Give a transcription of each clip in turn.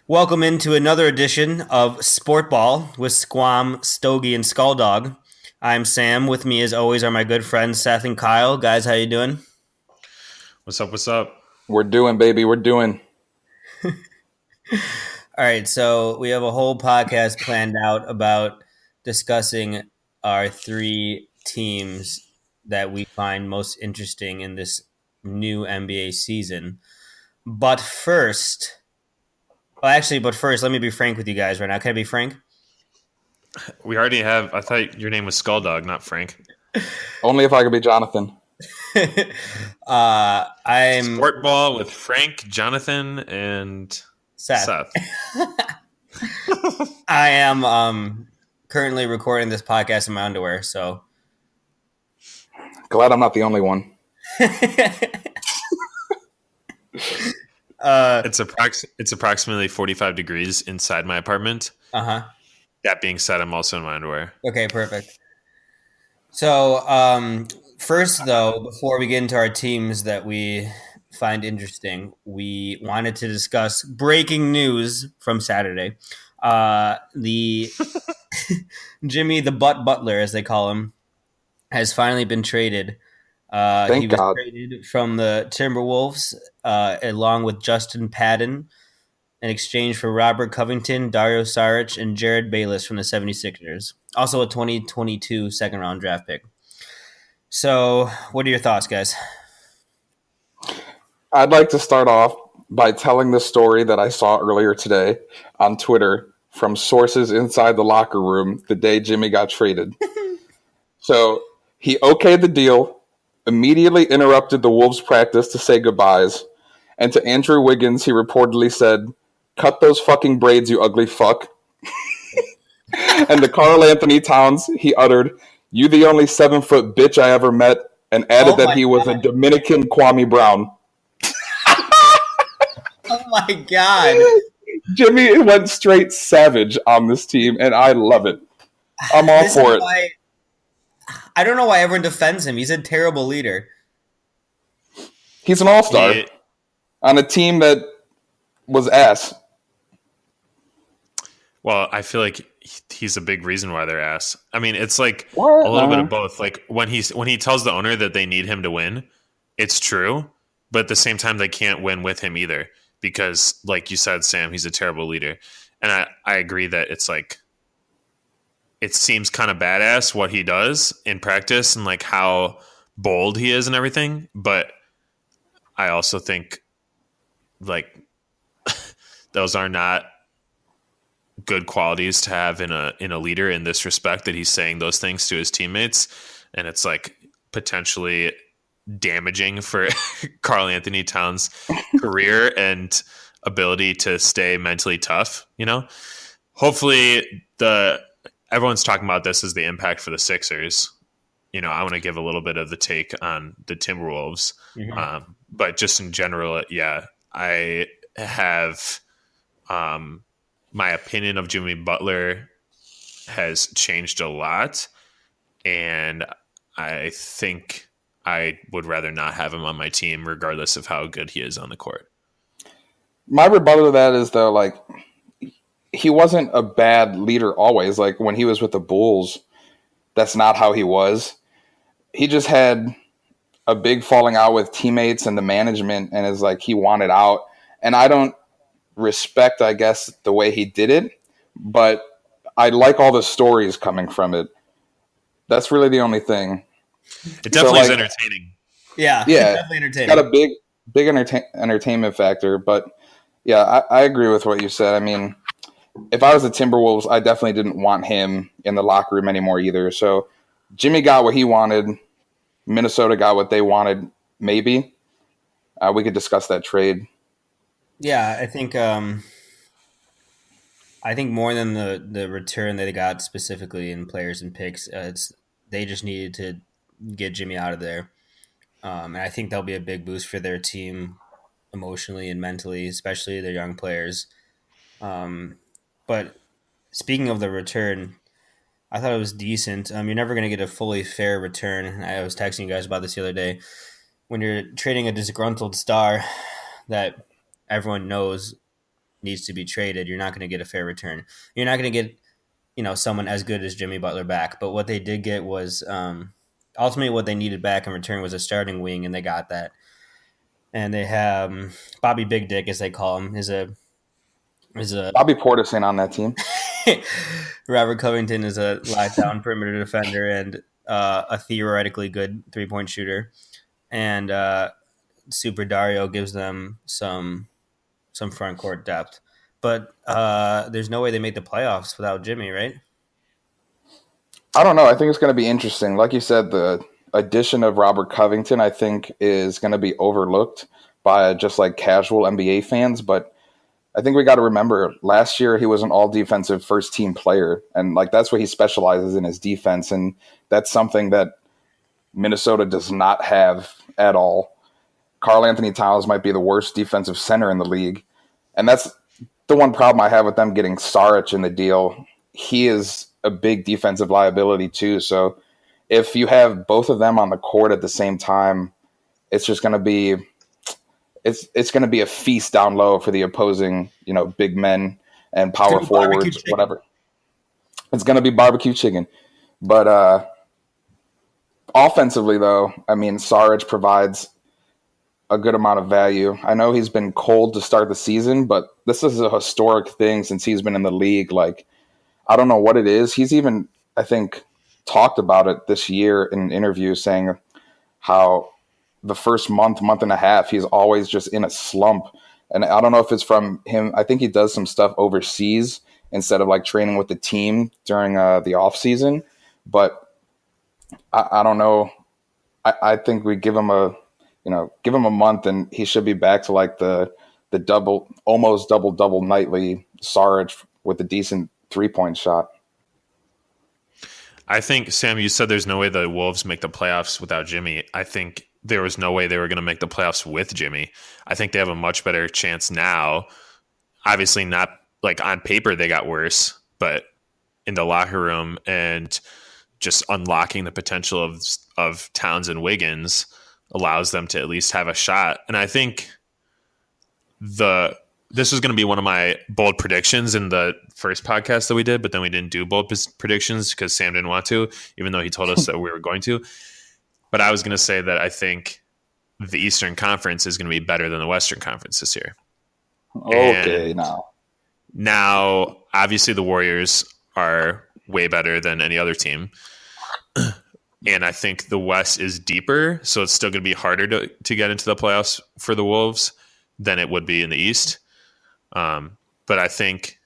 Welcome into another edition of Sport Ball with Squam, Stogie, and Sculldog. I'm Sam. With me, as always, are my good friends Seth and Kyle. Guys, how you doing? What's up? What's up? We're doing, baby. We're doing. All right, so we have a whole podcast planned out about discussing our three teams that we find most interesting in this new NBA season. But first, let me be frank with you guys right now. Can I be frank? We already have. I thought your name was Sculldog, not Frank. Only if I could be Jonathan. I'm Sport ball with Frank, Jonathan, and Seth. I am currently recording this podcast in my underwear, so Glad I'm not the only one. It's approximately 45 degrees inside my apartment. Uh-huh. That being said, I'm also in my underwear. Okay, perfect. So, first though, before we get into our teams that we find interesting, we wanted to discuss breaking news from Saturday. The Jimmy the Butler, as they call him, has finally been traded. Thank He was God. traded from the Timberwolves along with Justin Patton in exchange for Robert Covington, Dario Saric, and Jared Bayless from the 76ers. Also a 2022 second-round draft pick. So, what are your thoughts, guys? I'd like to start off by telling the story that I saw earlier today on Twitter from sources inside the locker room the day Jimmy got traded. So he okayed the deal, immediately interrupted the Wolves practice to say goodbyes, and to Andrew Wiggins, he reportedly said, "Cut those fucking braids, you ugly fuck." And to Karl Anthony Towns, he uttered, "You the only 7-foot bitch I ever met," and added that he was a Dominican Kwame Brown. Oh my God. Jimmy went straight savage on this team, and I love it. I'm all for it. I don't know why everyone defends him. He's a terrible leader. He's an all-star on a team that was ass. Well, I feel like he's a big reason why they're ass. I mean, it's like a little bit of both. Like when he tells the owner that they need him to win, it's true, but at the same time, they can't win with him either because, like you said, Sam, he's a terrible leader. And I agree that it's like it seems kind of badass what he does in practice and like how bold he is and everything. But I also think like those are not good qualities to have in a leader in this respect, that he's saying those things to his teammates, and it's like potentially damaging for Karl Anthony Towns' career and ability to stay mentally tough. Hopefully everyone's talking about this as the impact for the Sixers. I want to give a little bit of the take on the Timberwolves, but just in general, yeah, I have my opinion of Jimmy Butler has changed a lot, and I think I would rather not have him on my team regardless of how good he is on the court. My rebuttal to that is, though, like, he wasn't a bad leader always. Like, when he was with the Bulls, that's not how he was. He just had a big falling out with teammates and the management, and is like he wanted out. And I don't respect, I guess, the way he did it, but I like all the stories coming from it. That's really the only thing. It definitely is entertaining. Yeah, definitely entertaining. It's got a big entertainment factor, but yeah, I agree with what you said. I mean, if I was the Timberwolves, I definitely didn't want him in the locker room anymore either. So Jimmy got what he wanted. Minnesota got what they wanted, maybe. We could discuss that trade. Yeah, I think more than the return that they got specifically in players and picks, they just needed to get Jimmy out of there. And I think that'll be a big boost for their team emotionally and mentally, especially their young players. But speaking of the return, I thought it was decent. You're never going to get a fully fair return. I was texting you guys about this the other day. When you're trading a disgruntled star that everyone knows needs to be traded, you're not going to get a fair return. You're not going to get, someone as good as Jimmy Butler back. But what they did get was ultimately what they needed back in return was a starting wing, and they got that. And they have Bobby Big Dick, as they call him, is a Bobby Portis ain't on that team. Robert Covington is a lockdown perimeter defender and a theoretically good 3-point shooter, and Super Dario gives them some front court depth. But there's no way they make the playoffs without Jimmy, right? I don't know. I think it's going to be interesting. Like you said, the addition of Robert Covington, I think, is going to be overlooked by just like casual NBA fans. But I think we got to remember last year he was an all defensive first team player. And like that's what he specializes in, his defense. And that's something that Minnesota does not have at all. Karl Anthony Towns might be the worst defensive center in the league. And that's the one problem I have with them getting Saric in the deal. He is a big defensive liability too. So if you have both of them on the court at the same time, it's just going to be it's going to be a feast down low for the opposing, big men and power forwards, whatever. It's going to be barbecue chicken. But offensively, though, I mean, Saric provides a good amount of value. I know he's been cold to start the season, but this is a historic thing since he's been in the league. Like, I don't know what it is. He's even, I think, talked about it this year in an interview, saying how the first month and a half, he's always just in a slump. And I don't know if it's from him. I think he does some stuff overseas instead of like training with the team during the off season. But I don't know. I think we give him a month and he should be back to like the almost double nightly Saric with a decent 3-point shot. I think, Sam, you said there's no way the Wolves make the playoffs without Jimmy. I think there was no way they were going to make the playoffs with Jimmy. I think they have a much better chance now. Obviously not like on paper they got worse, but in the locker room and just unlocking the potential of Towns and Wiggins allows them to at least have a shot. And I think this was going to be one of my bold predictions in the first podcast that we did, but then we didn't do bold predictions because Sam didn't want to, even though he told us that we were going to. But I was going to say that I think the Eastern Conference is going to be better than the Western Conference this year. Okay, now, obviously the Warriors are way better than any other team. And I think the West is deeper, so it's still going to be harder to get into the playoffs for the Wolves than it would be in the East. But I think,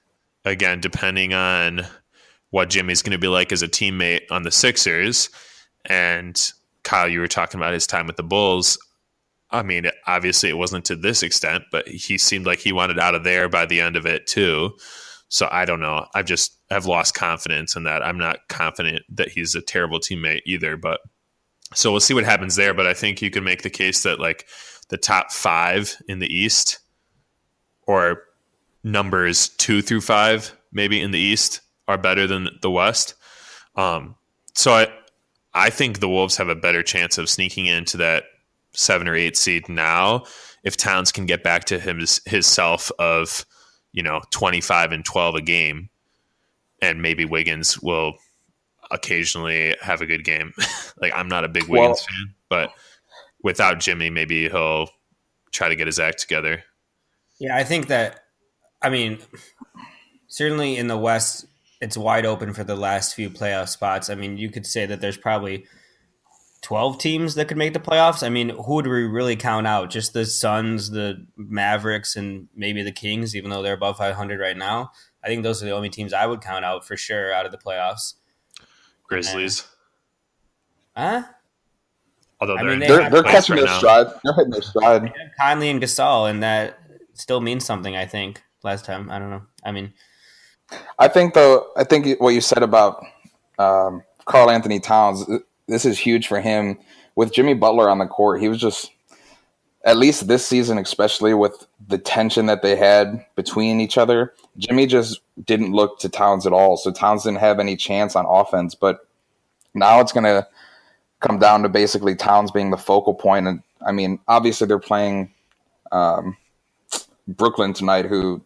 again, depending on what Jimmy's going to be like as a teammate on the Sixers, and Kyle, you were talking about his time with the Bulls. I mean, obviously it wasn't to this extent, but he seemed like he wanted out of there by the end of it too. So I don't know. I've lost confidence in that. I'm not confident that he's a terrible teammate either. But so we'll see what happens there. But I think you can make the case that like the top 5 in the East, or numbers 2 through 5 maybe in the East, are better than the West. So I think the Wolves have a better chance of sneaking into that 7 or 8 seed now if Towns can get back to his self of 25 and 12 a game, and maybe Wiggins will occasionally have a good game. Like, I'm not a big Wiggins fan, but without Jimmy, maybe he'll try to get his act together. Yeah, I think that, certainly in the West, it's wide open for the last few playoff spots. You could say that there's probably 12 teams that could make the playoffs. Who would we really count out? Just the Suns, the Mavericks, and maybe the Kings, even though they're above 500 right now. I think those are the only teams I would count out for sure out of the playoffs. Grizzlies. Although they're catching their stride. They're hitting their stride. Conley and Gasol, and that still means something, I think, last time. I don't know. I think what you said about Karl Anthony Towns, this is huge for him. With Jimmy Butler on the court, he was just, at least this season, especially with the tension that they had between each other, Jimmy just didn't look to Towns at all. So Towns didn't have any chance on offense. But now it's going to come down to basically Towns being the focal point. And obviously they're playing Brooklyn tonight, who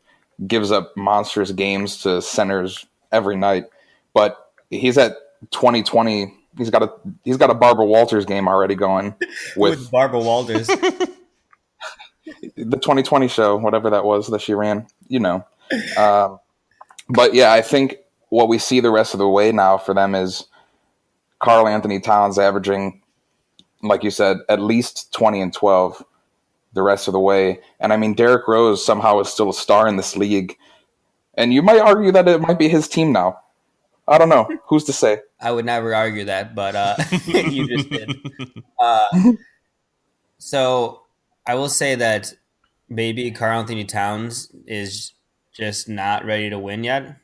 gives up monstrous games to centers every night. But he's at 2020. He's got a Barbara Walters game already going with Barbara Walters. The 2020 show, whatever that was that she ran, But yeah, I think what we see the rest of the way now for them is Karl Anthony Towns averaging, like you said, at least 20 and 12 the rest of the way. And I mean, Derrick Rose somehow is still a star in this league. And you might argue that it might be his team now. I don't know. Who's to say? I would never argue that, but you just did. So I will say that maybe Karl Anthony Towns is just not ready to win yet.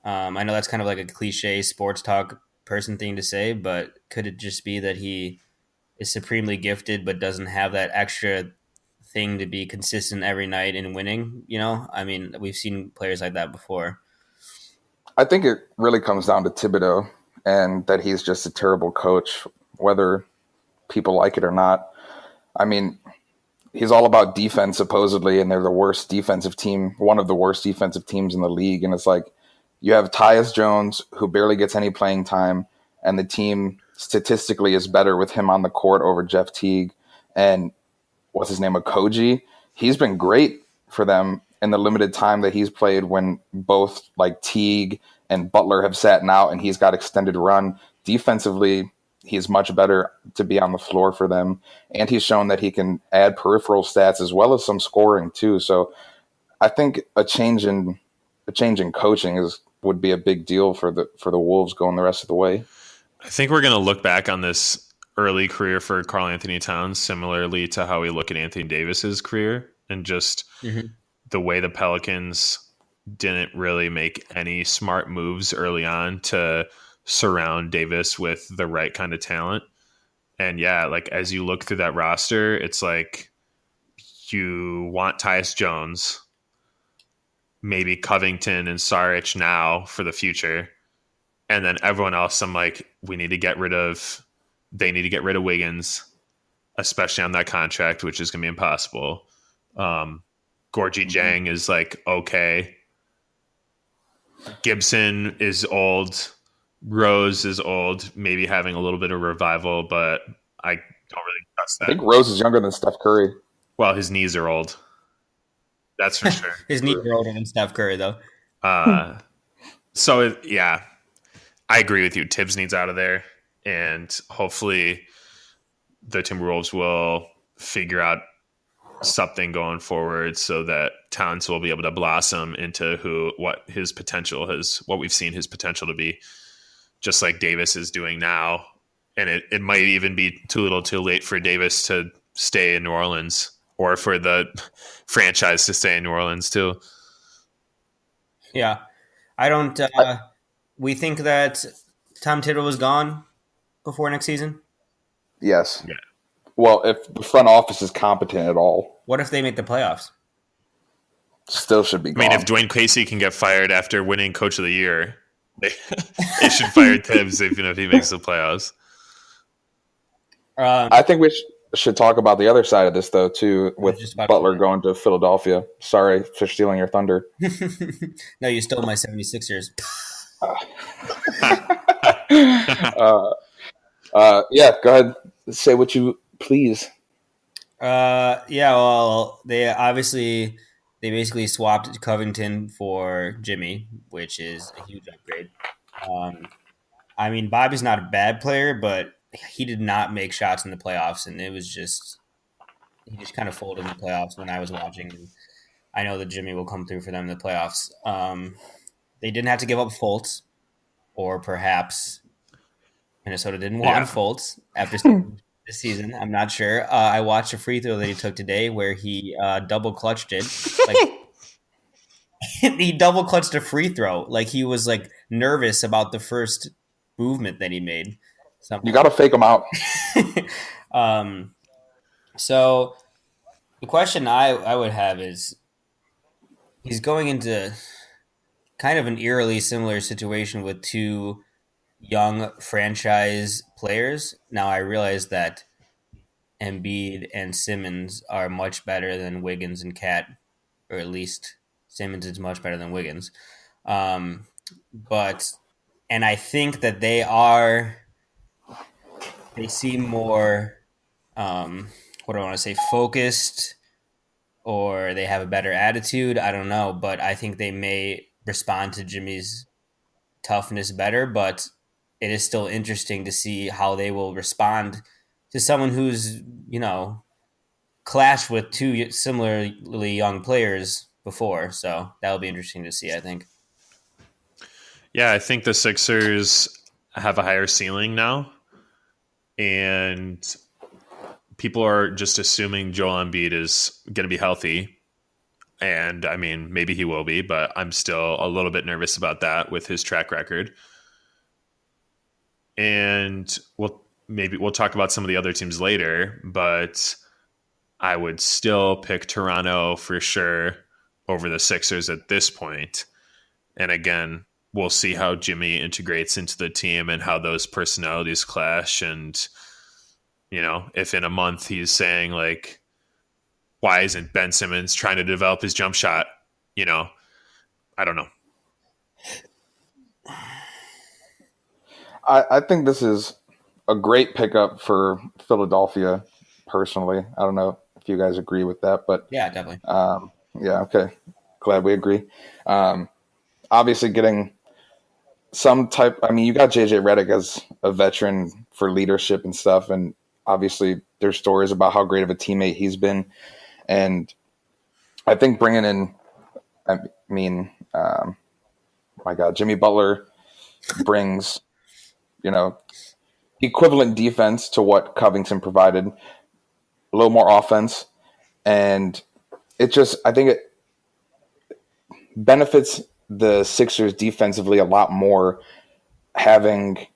I know that's kind of like a cliche sports talk person thing to say, but could it just be that he is supremely gifted but doesn't have that extra thing to be consistent every night in winning? I mean, we've seen players like that before. I think it really comes down to Thibodeau and that he's just a terrible coach, whether people like it or not. I mean, he's all about defense, supposedly, and they're the worst defensive team, one of the worst defensive teams in the league. And it's like you have Tyus Jones, who barely gets any playing time, and the team statistically is better with him on the court over Jeff Teague. And what's his name, Okogie? He's been great for them in the limited time that he's played when both like Teague and Butler have sat out and he's got extended run. Defensively, he's much better to be on the floor for them. And he's shown that he can add peripheral stats as well as some scoring too. So I think a change in coaching would be a big deal for the Wolves going the rest of the way. I think we're going to look back on this early career for Karl Anthony Towns similarly to how we look at Anthony Davis's career, and just the way the Pelicans didn't really make any smart moves early on to surround Davis with the right kind of talent. And yeah, like as you look through that roster, it's like you want Tyus Jones, maybe Covington and Saric now for the future. And then everyone else, I'm like, they need to get rid of Wiggins, especially on that contract, which is going to be impossible. Gorgie Jang is like, okay. Gibson is old. Rose is old, maybe having a little bit of revival, but I don't really trust that. I think Rose is younger than Steph Curry. Well, his knees are old. That's for sure. His knees are older than Steph Curry, though. Yeah, I agree with you. Tibbs needs out of there, and hopefully the Timberwolves will figure out something going forward so that Towns will be able to blossom into what we've seen his potential to be, just like Davis is doing now. And it might even be too little too late for Davis to stay in New Orleans, or for the franchise to stay in New Orleans too. Yeah. I don't we think that Tom Thibodeau was gone before next season? Yes. Yeah. Well, if the front office is competent at all. What if they make the playoffs? Still should be gone. I mean, if Dwayne Casey can get fired after winning Coach of the Year, they should fire Tibbs even if he makes the playoffs. I think we should talk about the other side of this, though, too, with Butler going to Philadelphia. Sorry for stealing your thunder. No, you stole my 76ers. Yeah, go ahead. Say what you please. Yeah, well, they basically swapped Covington for Jimmy, which is a huge upgrade. I mean, Bobby's not a bad player, but he did not make shots in the playoffs, and he just kind of folded in the playoffs when I was watching. And I know that Jimmy will come through for them in the playoffs. They didn't have to give up Fultz, or perhaps Minnesota didn't want Fultz after this season. I'm not sure. I watched a free throw that he took today where he double clutched it. He double clutched a free throw. Like he was like nervous about the first movement that he made. You got to fake them out. So the question I would have is, he's going into kind of an eerily similar situation with two young franchise players. Now I realize that Embiid and Simmons are much better than Wiggins and Cat, or at least Simmons is much better than Wiggins. But I think that they seem more, what do I want to say, focused, or they have a better attitude. I don't know, but I think they may respond to Jimmy's toughness better, but it is still interesting to see how they will respond to someone who's, clashed with two similarly young players before. So that'll be interesting to see, I think. Yeah, I think the Sixers have a higher ceiling now, and people are just assuming Joel Embiid is going to be healthy. And I mean, maybe he will be, but I'm still a little bit nervous about that with his track record. And we'll talk about some of the other teams later, but I would still pick Toronto for sure over the Sixers at this point. And again, we'll see how Jimmy integrates into the team and how those personalities clash. And, if in a month he's saying like, why isn't Ben Simmons trying to develop his jump shot? I don't know. I think this is a great pickup for Philadelphia, personally. I don't know if you guys agree with that, but yeah, definitely. Yeah, okay. Glad we agree. Obviously getting some type, you got JJ Redick as a veteran for leadership and stuff, and obviously there's stories about how great of a teammate he's been. And I think bringing in, Jimmy Butler brings, equivalent defense to what Covington provided, a little more offense. And I think it benefits the Sixers defensively a lot more having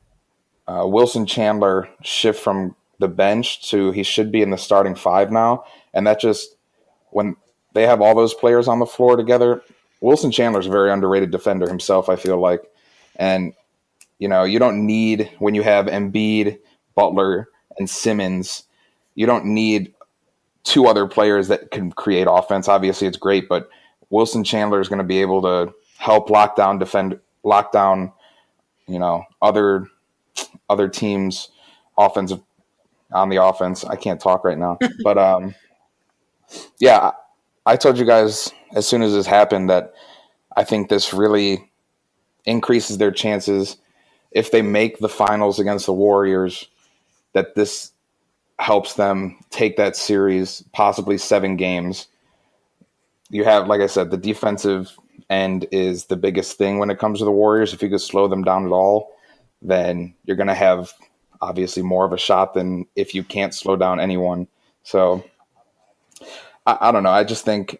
Wilson Chandler shift from the bench to he should be in the starting five now. And that just, when they have all those players on the floor together, Wilson Chandler's a very underrated defender himself, I feel like. And, you don't need, when you have Embiid, Butler, and Simmons, you don't need two other players that can create offense. Obviously, it's great, but Wilson Chandler is going to be able to help lock down, other teams' offensive on the offense. I can't talk right now, but yeah, I told you guys as soon as this happened that I think this really increases their chances if they make the finals against the Warriors, that this helps them take that series, possibly 7 games. You have, like I said, the defensive end is the biggest thing when it comes to the Warriors. If you could slow them down at all, then you're going to have obviously more of a shot than if you can't slow down anyone. So I don't know. I just think,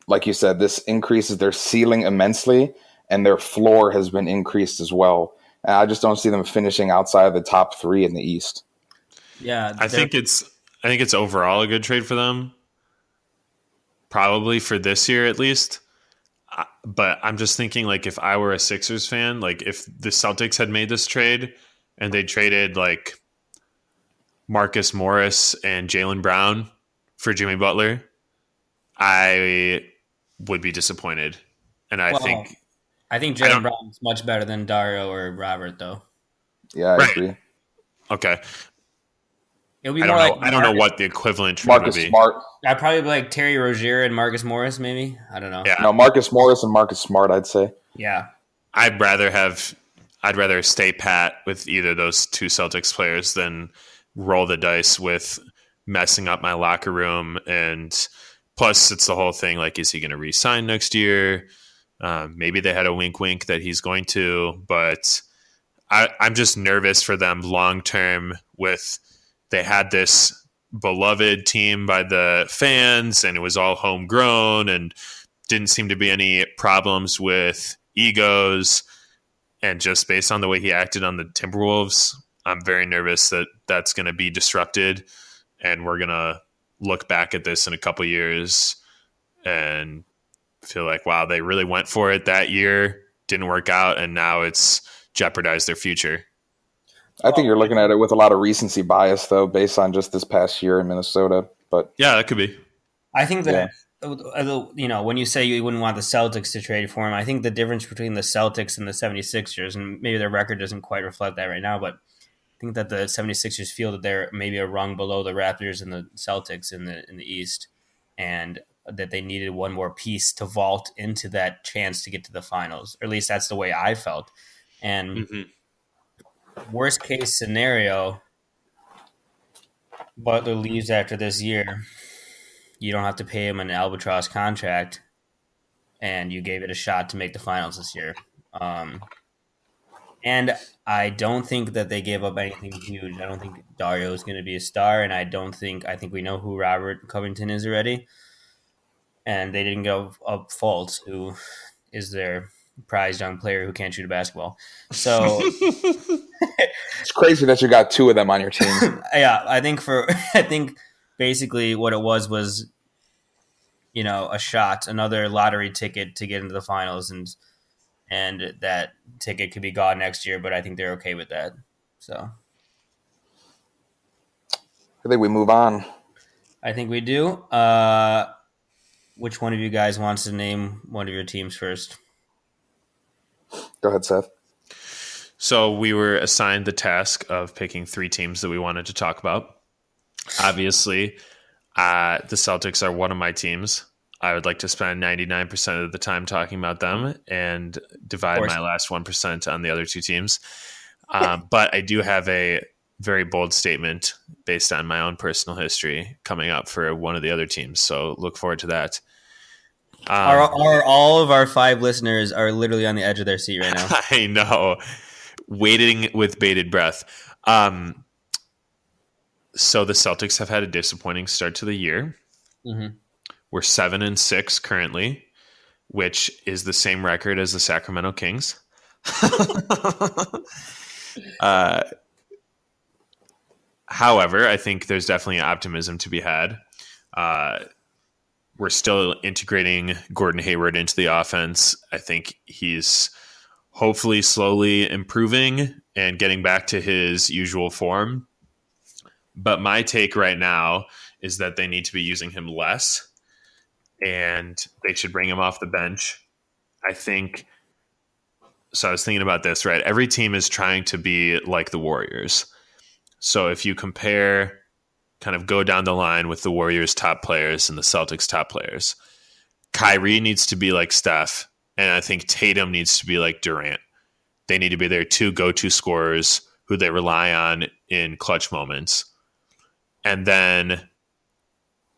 like you said, this increases their ceiling immensely, and their floor has been increased as well. And I just don't see them finishing outside of the top 3 in the East. Yeah, I think it's overall a good trade for them, probably for this year at least. But I'm just thinking, like, if I were a Sixers fan, like if the Celtics had made this trade and they traded like Marcus Morris and Jaylen Brown for Jimmy Butler, I would be disappointed. And I think Jaylen Brown's much better than Dario or Robert, though. Yeah, I agree. Okay. It'll be I don't know what the equivalent trade would be. Smart. I'd probably be like Terry Rozier and Marcus Morris, maybe. I don't know. Yeah. No, Marcus Morris and Marcus Smart, I'd say. Yeah. I'd rather stay pat with either those two Celtics players than roll the dice with messing up my locker room. And plus, it's the whole thing, like, is he going to re-sign next year? Maybe they had a wink that he's going to, but I'm just nervous for them long term with they had this beloved team by the fans and it was all homegrown and didn't seem to be any problems with egos. And just based on the way he acted on the Timberwolves, I'm very nervous that that's going to be disrupted. And we're going to look back at this in a couple years and feel like, wow, they really went for it that year, didn't work out, and now it's jeopardized their future. I think you're looking at it with a lot of recency bias, though, based on just this past year in Minnesota. But yeah, that could be. I think that when you say you wouldn't want the Celtics to trade for him, I think the difference between the Celtics and the 76ers, and maybe their record doesn't quite reflect that right now, but I think that the 76ers feel that they're maybe a rung below the Raptors and the Celtics in the East, and that they needed one more piece to vault into that chance to get to the finals. Or at least that's the way I felt. And worst case scenario, Butler leaves after this year. You don't have to pay him an albatross contract, and you gave it a shot to make the finals this year. And I don't think that they gave up anything huge. I don't think Dario is going to be a star, and I think we know who Robert Covington is already. And they didn't go up Fultz, who is their prized young player who can't shoot a basketball. So it's crazy that you got two of them on your team. Yeah, I think basically what it was a shot, another lottery ticket to get into the finals, and that ticket could be gone next year, but I think they're okay with that. So I think we move on. I think we do. Which one of you guys wants to name one of your teams first? Go ahead, Seth. So we were assigned the task of picking three teams that we wanted to talk about. Obviously, the Celtics are one of my teams. I would like to spend 99% of the time talking about them and divide my last 1% on the other two teams. But I do have a very bold statement based on my own personal history coming up for one of the other teams. So look forward to that. All of our 5 listeners are literally on the edge of their seat right now. I know. Waiting with bated breath. So the Celtics have had a disappointing start to the year. Mm-hmm. We're 7-6 currently, which is the same record as the Sacramento Kings. However, I think there's definitely optimism to be had. We're still integrating Gordon Hayward into the offense. I think he's hopefully slowly improving and getting back to his usual form. But my take right now is that they need to be using him less, and they should bring him off the bench. I was thinking about this, right? Every team is trying to be like the Warriors. So if you kind of go down the line with the Warriors' top players and the Celtics' top players, Kyrie needs to be like Steph, and I think Tatum needs to be like Durant. They need to be their two go-to scorers who they rely on in clutch moments. And then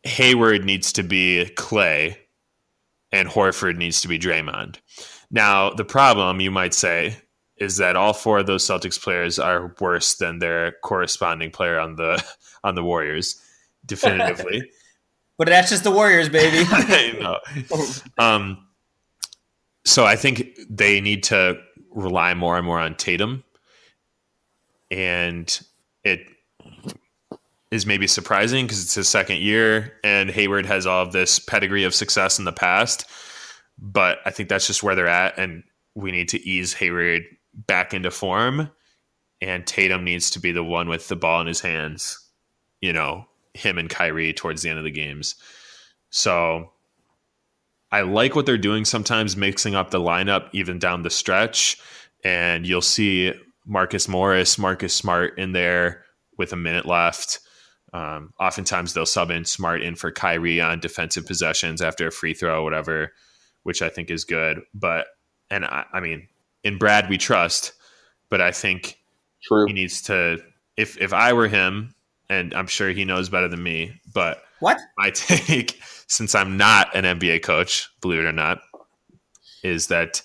Hayward needs to be Clay, and Horford needs to be Draymond. Now, the problem, you might say, is that all 4 of those Celtics players are worse than their corresponding player on the Warriors, definitively. But that's just the Warriors, baby. I know. So I think they need to rely more and more on Tatum, and it is maybe surprising because it's his second year and Hayward has all of this pedigree of success in the past. But I think that's just where they're at, and we need to ease Hayward back into form, and Tatum needs to be the one with the ball in his hands, him and Kyrie towards the end of the games. So I like what they're doing sometimes, mixing up the lineup even down the stretch, and you'll see Marcus Morris, Marcus Smart in there with a minute left. Oftentimes they'll sub in Smart in for Kyrie on defensive possessions after a free throw or whatever, which I think is good. And I mean, in Brad we trust, but I think True. He needs to, if I were him, and I'm sure he knows better than me, but what my take, since I'm not an NBA coach, believe it or not, is that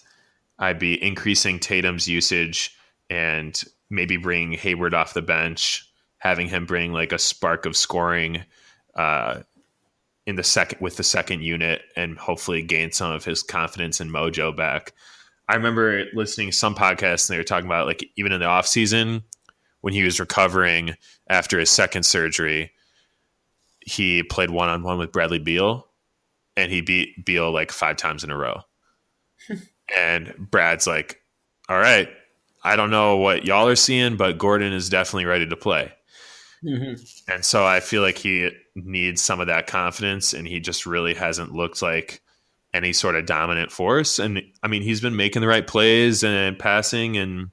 I'd be increasing Tatum's usage and maybe bring Hayward off the bench, having him bring like a spark of scoring in the second unit, and hopefully gain some of his confidence and mojo back. I remember listening to some podcasts and they were talking about, like, even in the off season when he was recovering after his second surgery, he played one-on-one with Bradley Beal and he beat Beal like 5 times in a row. And Brad's like, all right, I don't know what y'all are seeing, but Gordon is definitely ready to play. Mhm. And so I feel like he needs some of that confidence, and he just really hasn't looked like any sort of dominant force. And I mean, he's been making the right plays and passing and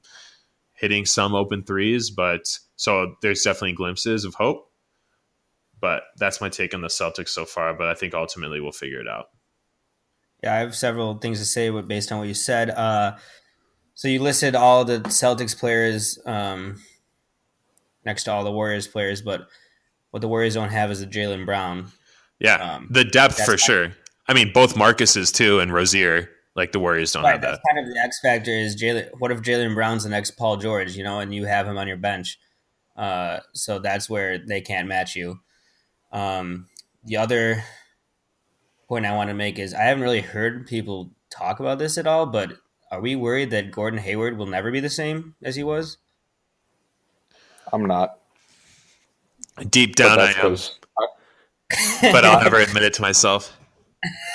hitting some open threes, but so there's definitely glimpses of hope. But that's my take on the Celtics so far. But I think ultimately we'll figure it out. Yeah, I have several things to say based on what you said. So you listed all the Celtics players next to all the Warriors players, but what the Warriors don't have is a Jaylen Brown. Yeah, the depth That's for sure. I mean, both Marcus's too and Rozier, like the Warriors don't right. have That's that. kind of the X factor. Is Jalen? What if Jaylen Brown's the next Paul George? And you have him on your bench. So that's where they can't match you. The other point I want to make is I haven't really heard people talk about this at all, but are we worried that Gordon Hayward will never be the same as he was? I'm not, Deep but down, I that's am, because but I'll I, never admit it to myself.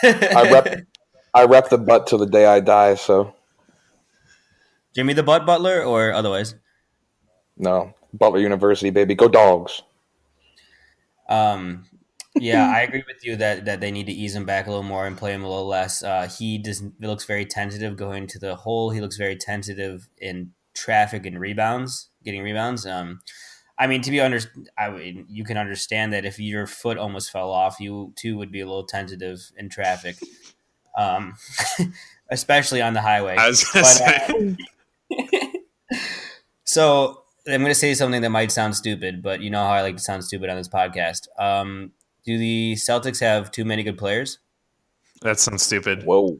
I rep I rep the butt till the day I die. So Jimmy the Butt Butler or otherwise? no, Butler University, baby, go Dogs. Um, yeah, I agree with you that they need to ease him back a little more and play him a little less. He looks very tentative going to the hole. He looks very tentative in traffic and rebounds, getting rebounds. I mean, you can understand that if your foot almost fell off, you too would be a little tentative in traffic, um, especially on the highway. I was gonna But say, so I'm going to say something that might sound stupid, but you know how I like to sound stupid on this podcast. Do the Celtics have too many good players? that sounds stupid. Whoa.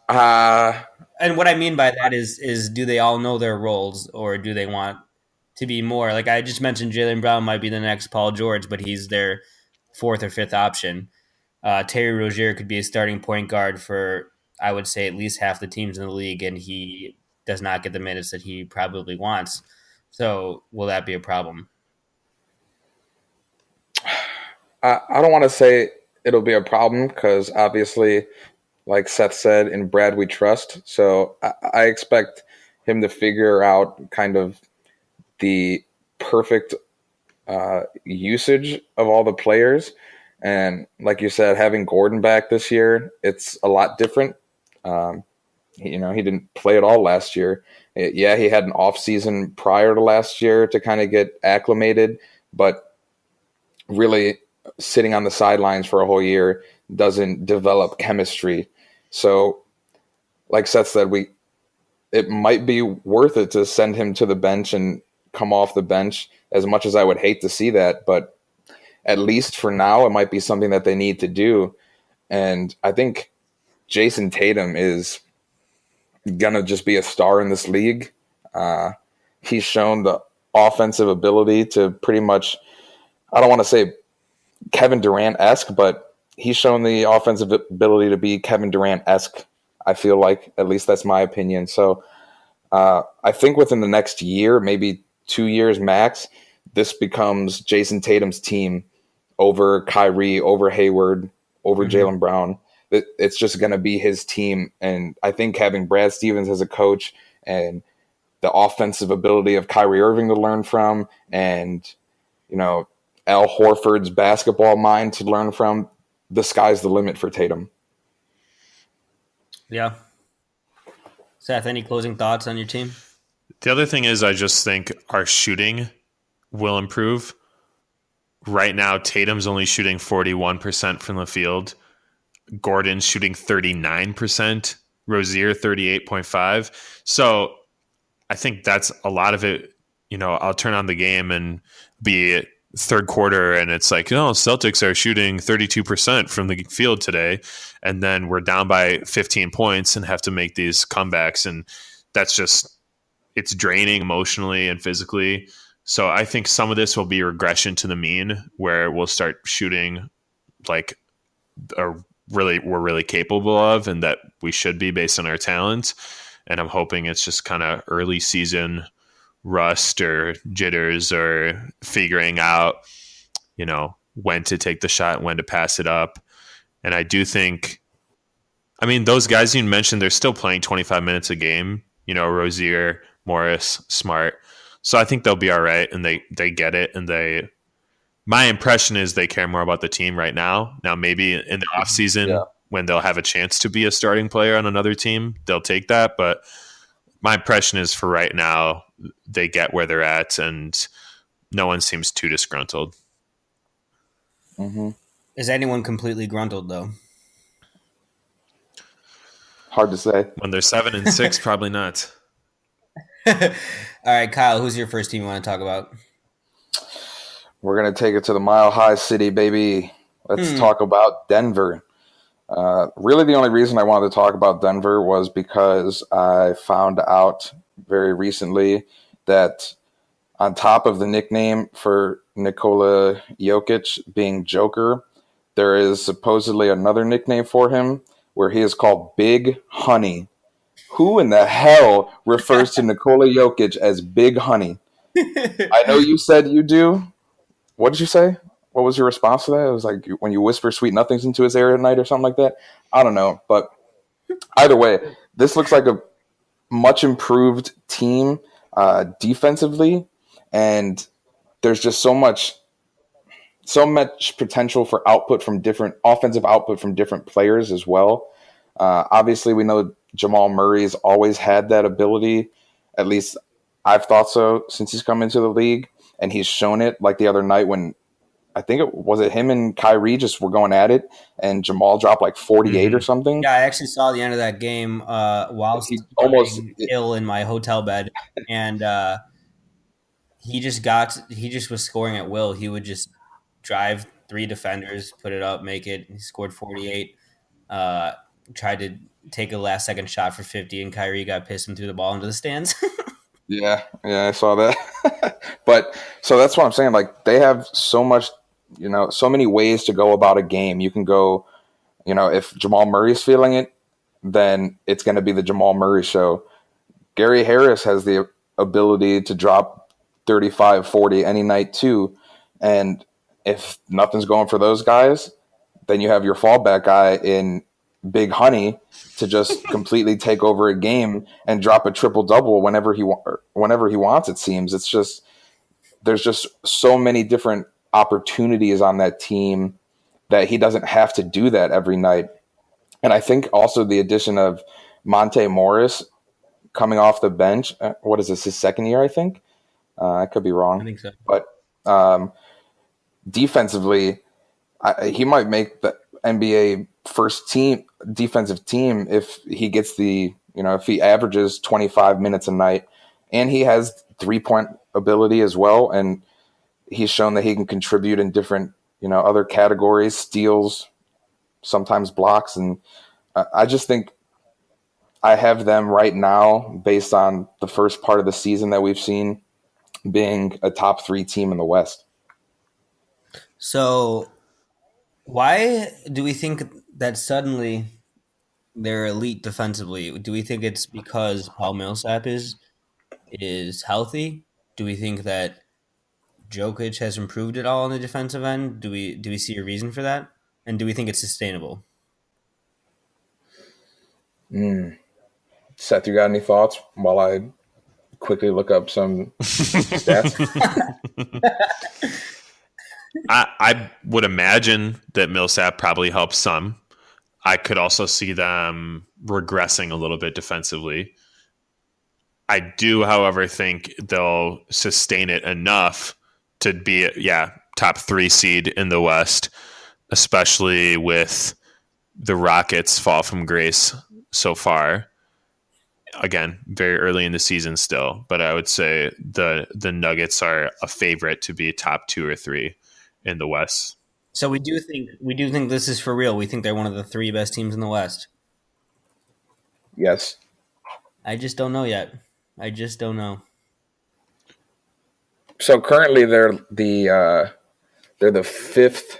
uh And what I mean by that is do they all know their roles, or do they want to be more? Like I just mentioned, Jaylen Brown might be the next Paul George, but he's their fourth or fifth option. Terry Rozier could be a starting point guard for, I would say, at least half the teams in the league, and he does not get the minutes that he probably wants. So will that be a problem? I don't want to say it'll be a problem because obviously, like Seth said, in Brad we trust. So I expect him to figure out kind of the perfect usage of all the players. And like you said, having Gordon back this year, it's a lot different. Um, he didn't play at all last year. Yeah, he had an off season prior to last year to kind of get acclimated, but really sitting on the sidelines for a whole year doesn't develop chemistry. So, like Seth said, it might be worth it to send him to the bench and come off the bench, as much as I would hate to see that, but at least for now, it might be something that they need to do. And I think Jason Tatum is gonna just be a star in this league. He's shown the offensive ability to pretty much, I don't want to say Kevin Durant-esque, but he's shown the offensive ability to be Kevin Durant-esque. I feel like, at least that's my opinion. So I think within the next year, maybe 2 years max, this becomes Jason Tatum's team over Kyrie, over Hayward, over Mm-hmm. Jaylen Brown. It's just going to be his team. And I think having Brad Stevens as a coach and the offensive ability of Kyrie Irving to learn from, and, Al Horford's basketball mind to learn from, the sky's the limit for Tatum. Yeah. Seth, any closing thoughts on your team? The other thing is, I just think our shooting will improve. Right now, Tatum's only shooting 41% from the field. Gordon's shooting 39%. Rozier 38.5. So I think that's a lot of it. I'll turn on the game and be third quarter, and it's like, Celtics are shooting 32% from the field today, and then we're down by 15 points and have to make these comebacks, and that's just, it's draining emotionally and physically. So I think some of this will be regression to the mean, where we'll start shooting like we're really capable of, and that we should be based on our talent. And I'm hoping it's just kind of early season rust or jitters, or figuring out, when to take the shot, when to pass it up. And I do think, those guys you mentioned, they're still playing 25 minutes a game, Rozier, Morris, Smart. So I think they'll be all right, and they get it, and my impression is they care more about the team right now. Now, maybe in the offseason, when they'll have a chance to be a starting player on another team, they'll take that. But my impression is for right now, they get where they're at, and no one seems too disgruntled. Mm-hmm. Is anyone completely gruntled, though? Hard to say. When they're 7-6, probably not. All right, Kyle, who's your first team you want to talk about? We're going to take it to the Mile High City, baby. Let's talk about Denver. Really, the only reason I wanted to talk about Denver was because I found out very recently that on top of the nickname for Nikola Jokic being Joker, there is supposedly another nickname for him where he is called Big Honey. Who in the hell refers to Nikola Jokic as Big Honey? I know you said you do. What did you say? What was your response to that? It was like when you whisper sweet nothings into his ear at night or something like that. I don't know. But either way, this looks like a much improved team defensively. And there's just so much potential for output from different offensive output from different players as well. Obviously, we know Jamal Murray's always had that ability. At least I've thought so since he's come into the league. And he's shown it like the other night when I think it was him and Kyrie just were going at it and Jamal dropped like 48 or something. Yeah, I actually saw the end of that game while he almost ill in my hotel bed. And he just was scoring at will. He would just drive 3 defenders, put it up, make it. He scored 48. Tried to take a last second shot for 50 and Kyrie got pissed and threw the ball into the stands. Yeah, I saw that. But so that's what I'm saying. Like they have so much, so many ways to go about a game. You can go, if Jamal Murray's feeling it, then it's going to be the Jamal Murray show. Gary Harris has the ability to drop 35, 40 any night too. And if nothing's going for those guys, then you have your fallback guy in Big Honey to just completely take over a game and drop a triple-double whenever he wants, it seems. It's just there's just so many different opportunities on that team that he doesn't have to do that every night. And I think also the addition of Monte Morris coming off the bench, what is this, his second year, I think? I could be wrong. I think so. But defensively, he might make the NBA first team defensive team if he gets if he averages 25 minutes a night, and he has 3-point ability as well. And he's shown that he can contribute in different, other categories, steals, sometimes blocks. And I just think I have them right now based on the first part of the season that we've seen being a top 3 team in the West. So why do we think that suddenly they're elite defensively? Do we think it's because Paul Millsap is healthy? Do we think that Jokic has improved at all on the defensive end? Do we see a reason for that? And do we think it's sustainable? Seth, you got any thoughts while I quickly look up some stats? I would imagine that Millsap probably helps some. I could also see them regressing a little bit defensively. I do, however, think they'll sustain it enough to be, top 3 seed in the West, especially with the Rockets' fall from grace so far. Again, very early in the season still, but I would say the Nuggets are a favorite to be top 2 or 3 in the West. So we do think this is for real. We think they're one of the 3 best teams in the West. Yes. I just don't know yet. I just don't know. So currently they're the 5th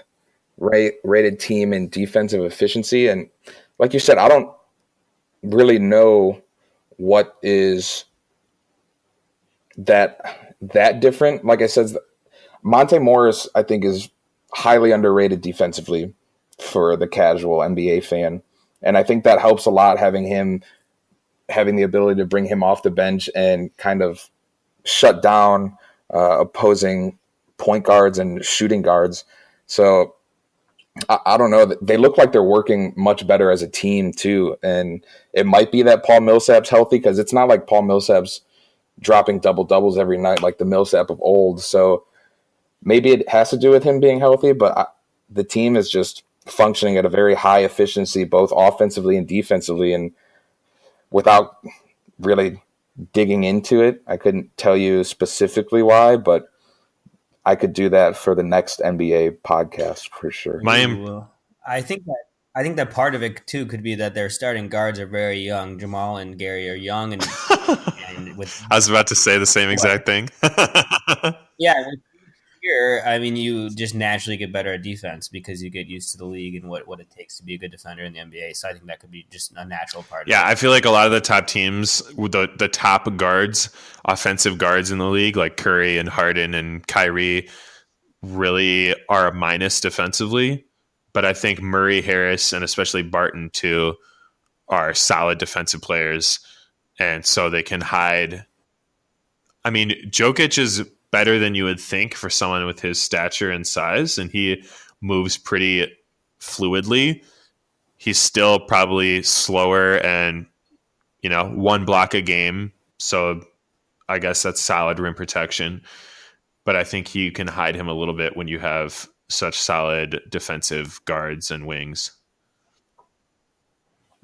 rated team in defensive efficiency, and like you said, I don't really know what is that different. Like I said, Monte Morris, I think, is highly underrated defensively for the casual NBA fan. And I think that helps a lot having the ability to bring him off the bench and kind of shut down opposing point guards and shooting guards. So I don't know. They look like they're working much better as a team too, and it might be that Paul Millsap's healthy, because it's not like Paul Millsap's dropping double doubles every night like the Millsap of old. So maybe it has to do with him being healthy, but the team is just functioning at a very high efficiency, both offensively and defensively, and without really digging into it, I couldn't tell you specifically why, but I could do that for the next NBA podcast for sure. I think that part of it too could be that their starting guards are very young. Jamal and Gary are young, and with I was about to say the same exact thing. yeah, here, I mean, you just naturally get better at defense because you get used to the league and what it takes to be a good defender in the NBA. So I think that could be just a natural part. Yeah, I feel like a lot of the top teams, the top guards, offensive guards in the league, like Curry and Harden and Kyrie, really are a minus defensively. But I think Murray, Harris, and especially Barton too are solid defensive players, and so they can hide. I mean, Jokic is better than you would think for someone with his stature and size, and he moves pretty fluidly. He's still probably slower and, one block a game. So I guess that's solid rim protection. But I think you can hide him a little bit when you have such solid defensive guards and wings.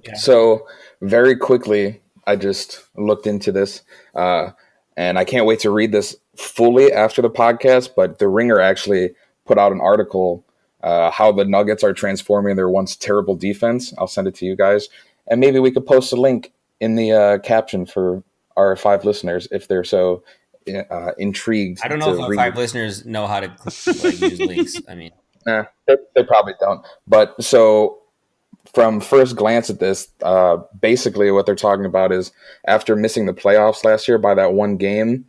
Yeah. So very quickly, I just looked into this, and I can't wait to read this fully after the podcast, but The Ringer actually put out an article how the Nuggets are transforming their once terrible defense. I'll send it to you guys, and maybe we could post a link in the caption for our 5 listeners if they're so intrigued. I don't know if our 5 listeners know how to use links. I mean, they probably don't. But so from first glance at this, basically what they're talking about is after missing the playoffs last year by that one game,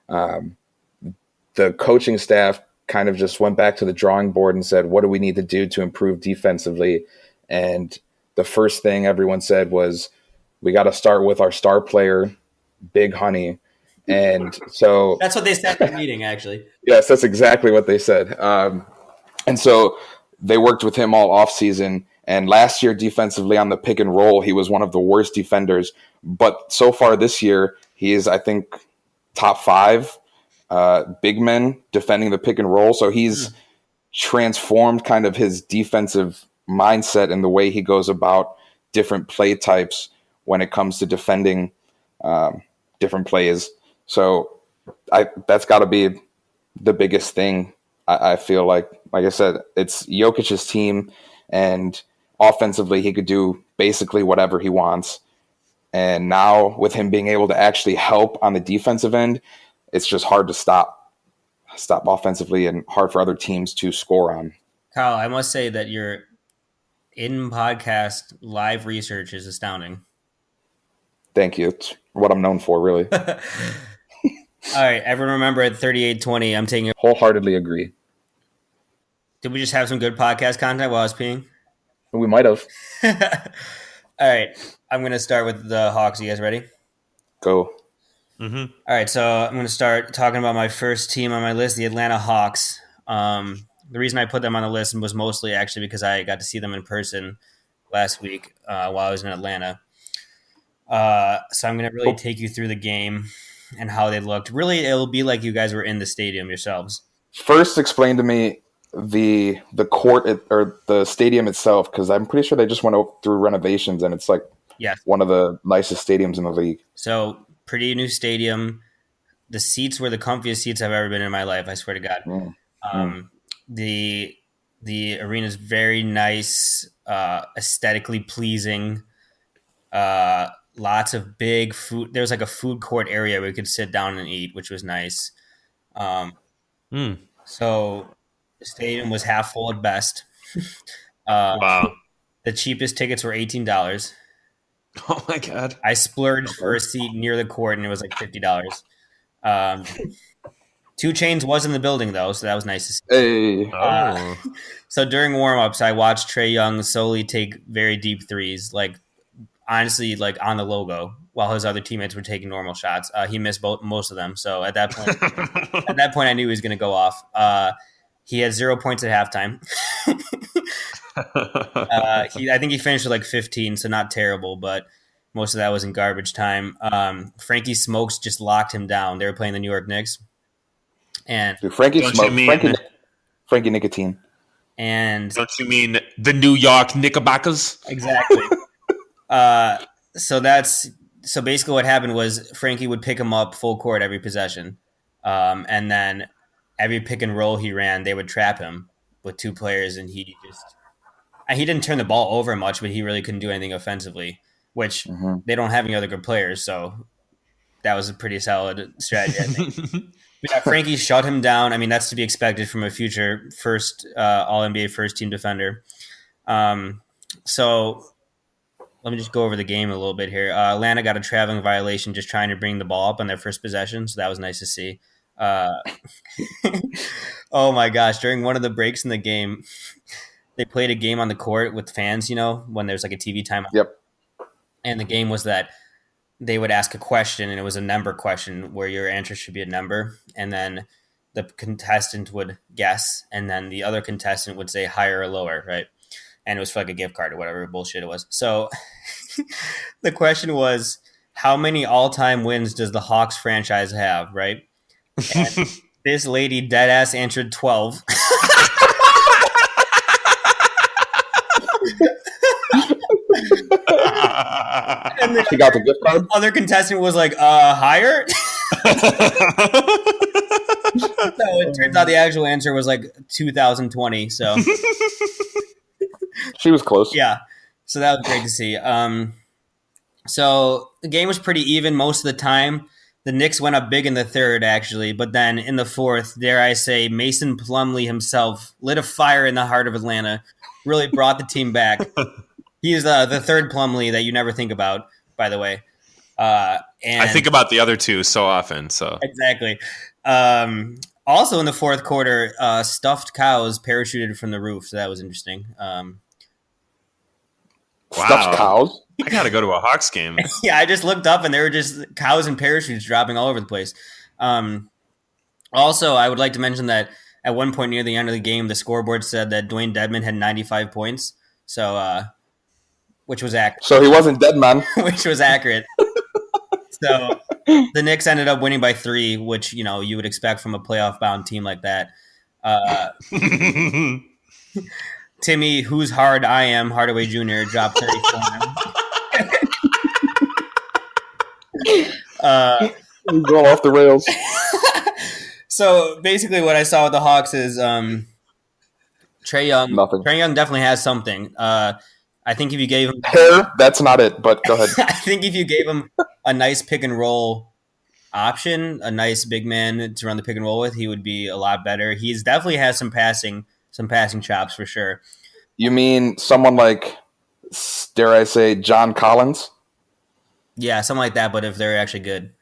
the coaching staff kind of just went back to the drawing board and said, what do we need to do to improve defensively? And the first thing everyone said was, we got to start with our star player, Big Honey. And so that's what they said at the meeting, actually. Yes, that's exactly what they said. And so they worked with him all offseason. And last year, defensively on the pick and roll, he was one of the worst defenders. But so far this year, he is, I think, top 5 big men defending the pick and roll. So he's transformed kind of his defensive mindset and the way he goes about different play types when it comes to defending different plays. So that's got to be the biggest thing. I feel like I said, it's Jokic's team, and offensively he could do basically whatever he wants. And now with him being able to actually help on the defensive end, it's just hard to stop offensively and hard for other teams to score on. Kyle, I must say that your in-podcast live research is astounding. Thank you. It's what I'm known for, really. All right, everyone remember at 38:20, I'm taking wholeheartedly agree. Did we just have some good podcast content while I was peeing? We might have. All right, I'm going to start with the Hawks. You guys ready? Go. Mm-hmm. All right, so I'm going to start talking about my first team on my list, the Atlanta Hawks. The reason I put them on the list was mostly actually because I got to see them in person last week while I was in Atlanta. So I'm going to really take you through the game and how they looked. Really, it'll be like you guys were in the stadium yourselves. First, explain to me the court or the stadium itself, because I'm pretty sure they just went through renovations and it's like one of the nicest stadiums in the league. So pretty new stadium. The seats were the comfiest seats I've ever been in my life. I swear to God. The arena is very nice, aesthetically pleasing. Lots of big food. There's like a food court area where you could sit down and eat, which was nice. So the stadium was half full at best. Wow. The cheapest tickets were $18. Oh my God. I splurged for a seat near the court and it was like $50. 2 Chainz was in the building though, so that was nice to see. Hey. So during warm-ups, I watched Trae Young solely take very deep threes, like honestly, like on the logo, while his other teammates were taking normal shots. He missed most of them. So at that point, I knew he was going to go off. He had 0 points at halftime. I think he finished with like 15, so not terrible, but most of that was in garbage time. Frankie Smokes just locked him down. They were playing the New York Knicks. And Dude, Frankie Nicotine. And don't you mean the New York Knickerbockers? Exactly. So basically what happened was Frankie would pick him up full court every possession. And then every pick and roll he ran, they would trap him with two players, and he didn't turn the ball over much, but he really couldn't do anything offensively, which they don't have any other good players. So that was a pretty solid strategy, I think. But yeah, Frankie shut him down. I mean, that's to be expected from a future first All-NBA first-team defender. So let me just go over the game a little bit here. Atlanta got a traveling violation just trying to bring the ball up on their first possession, so that was nice to see. Oh, my gosh. During one of the breaks in the game, they played a game on the court with fans, when there's like a TV timeout. Yep. And the game was that they would ask a question, and it was a number question where your answer should be a number, and then the contestant would guess, and then the other contestant would say higher or lower, right? And it was for like a gift card or whatever bullshit it was. So the question was, how many all-time wins does the Hawks franchise have, right? And this lady deadass answered 12. And She got the gift card. Other contestant was like, higher? So it turns out the actual answer was like 2020. So she was close. Yeah. So that was great to see. So the game was pretty even most of the time. The Knicks went up big in the third, actually, but then in the fourth, dare I say, Mason Plumlee himself lit a fire in the heart of Atlanta, really brought the team back. He is the third Plumlee that you never think about, by the way. And I think about the other two so often. So exactly. Also in the fourth quarter, stuffed cows parachuted from the roof, so that was interesting. Stuffed cows? I got to go to a Hawks game. Yeah, I just looked up and there were just cows and parachutes dropping all over the place. Also, I would like to mention that at one point near the end of the game, the scoreboard said that Dwayne Dedmon had 95 points. So, which was accurate. So he wasn't dead, man. Which was accurate. So the Knicks ended up winning by 3, which, you would expect from a playoff-bound team like that. Timmy, whose hard I am, Hardaway Jr., dropped 34. Go off the rails. So basically what I saw with the Hawks is Trae Young. Nothing. Trae Young definitely has something. I think if you gave him hair, that's not it, but go ahead. I think if you gave him a nice pick and roll option, a nice big man to run the pick and roll with, he would be a lot better. He's definitely has some passing chops for sure. You mean someone like, dare I say, John Collins? Yeah, something like that, but if they're actually good.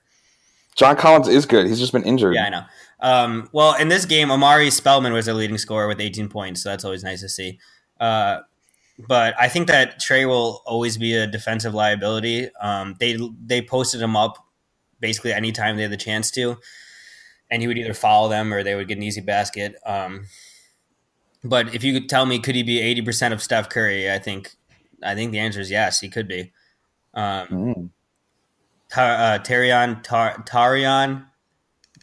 John Collins is good. He's just been injured. Yeah, I know. Well, in this game, Amari Spellman was their leading scorer with 18 points, so that's always nice to see. But I think that Trae will always be a defensive liability. They posted him up basically anytime they had the chance to, and he would either foul them or they would get an easy basket. But if you could tell me, could he be 80% of Steph Curry? I think the answer is yes, he could be. Tarion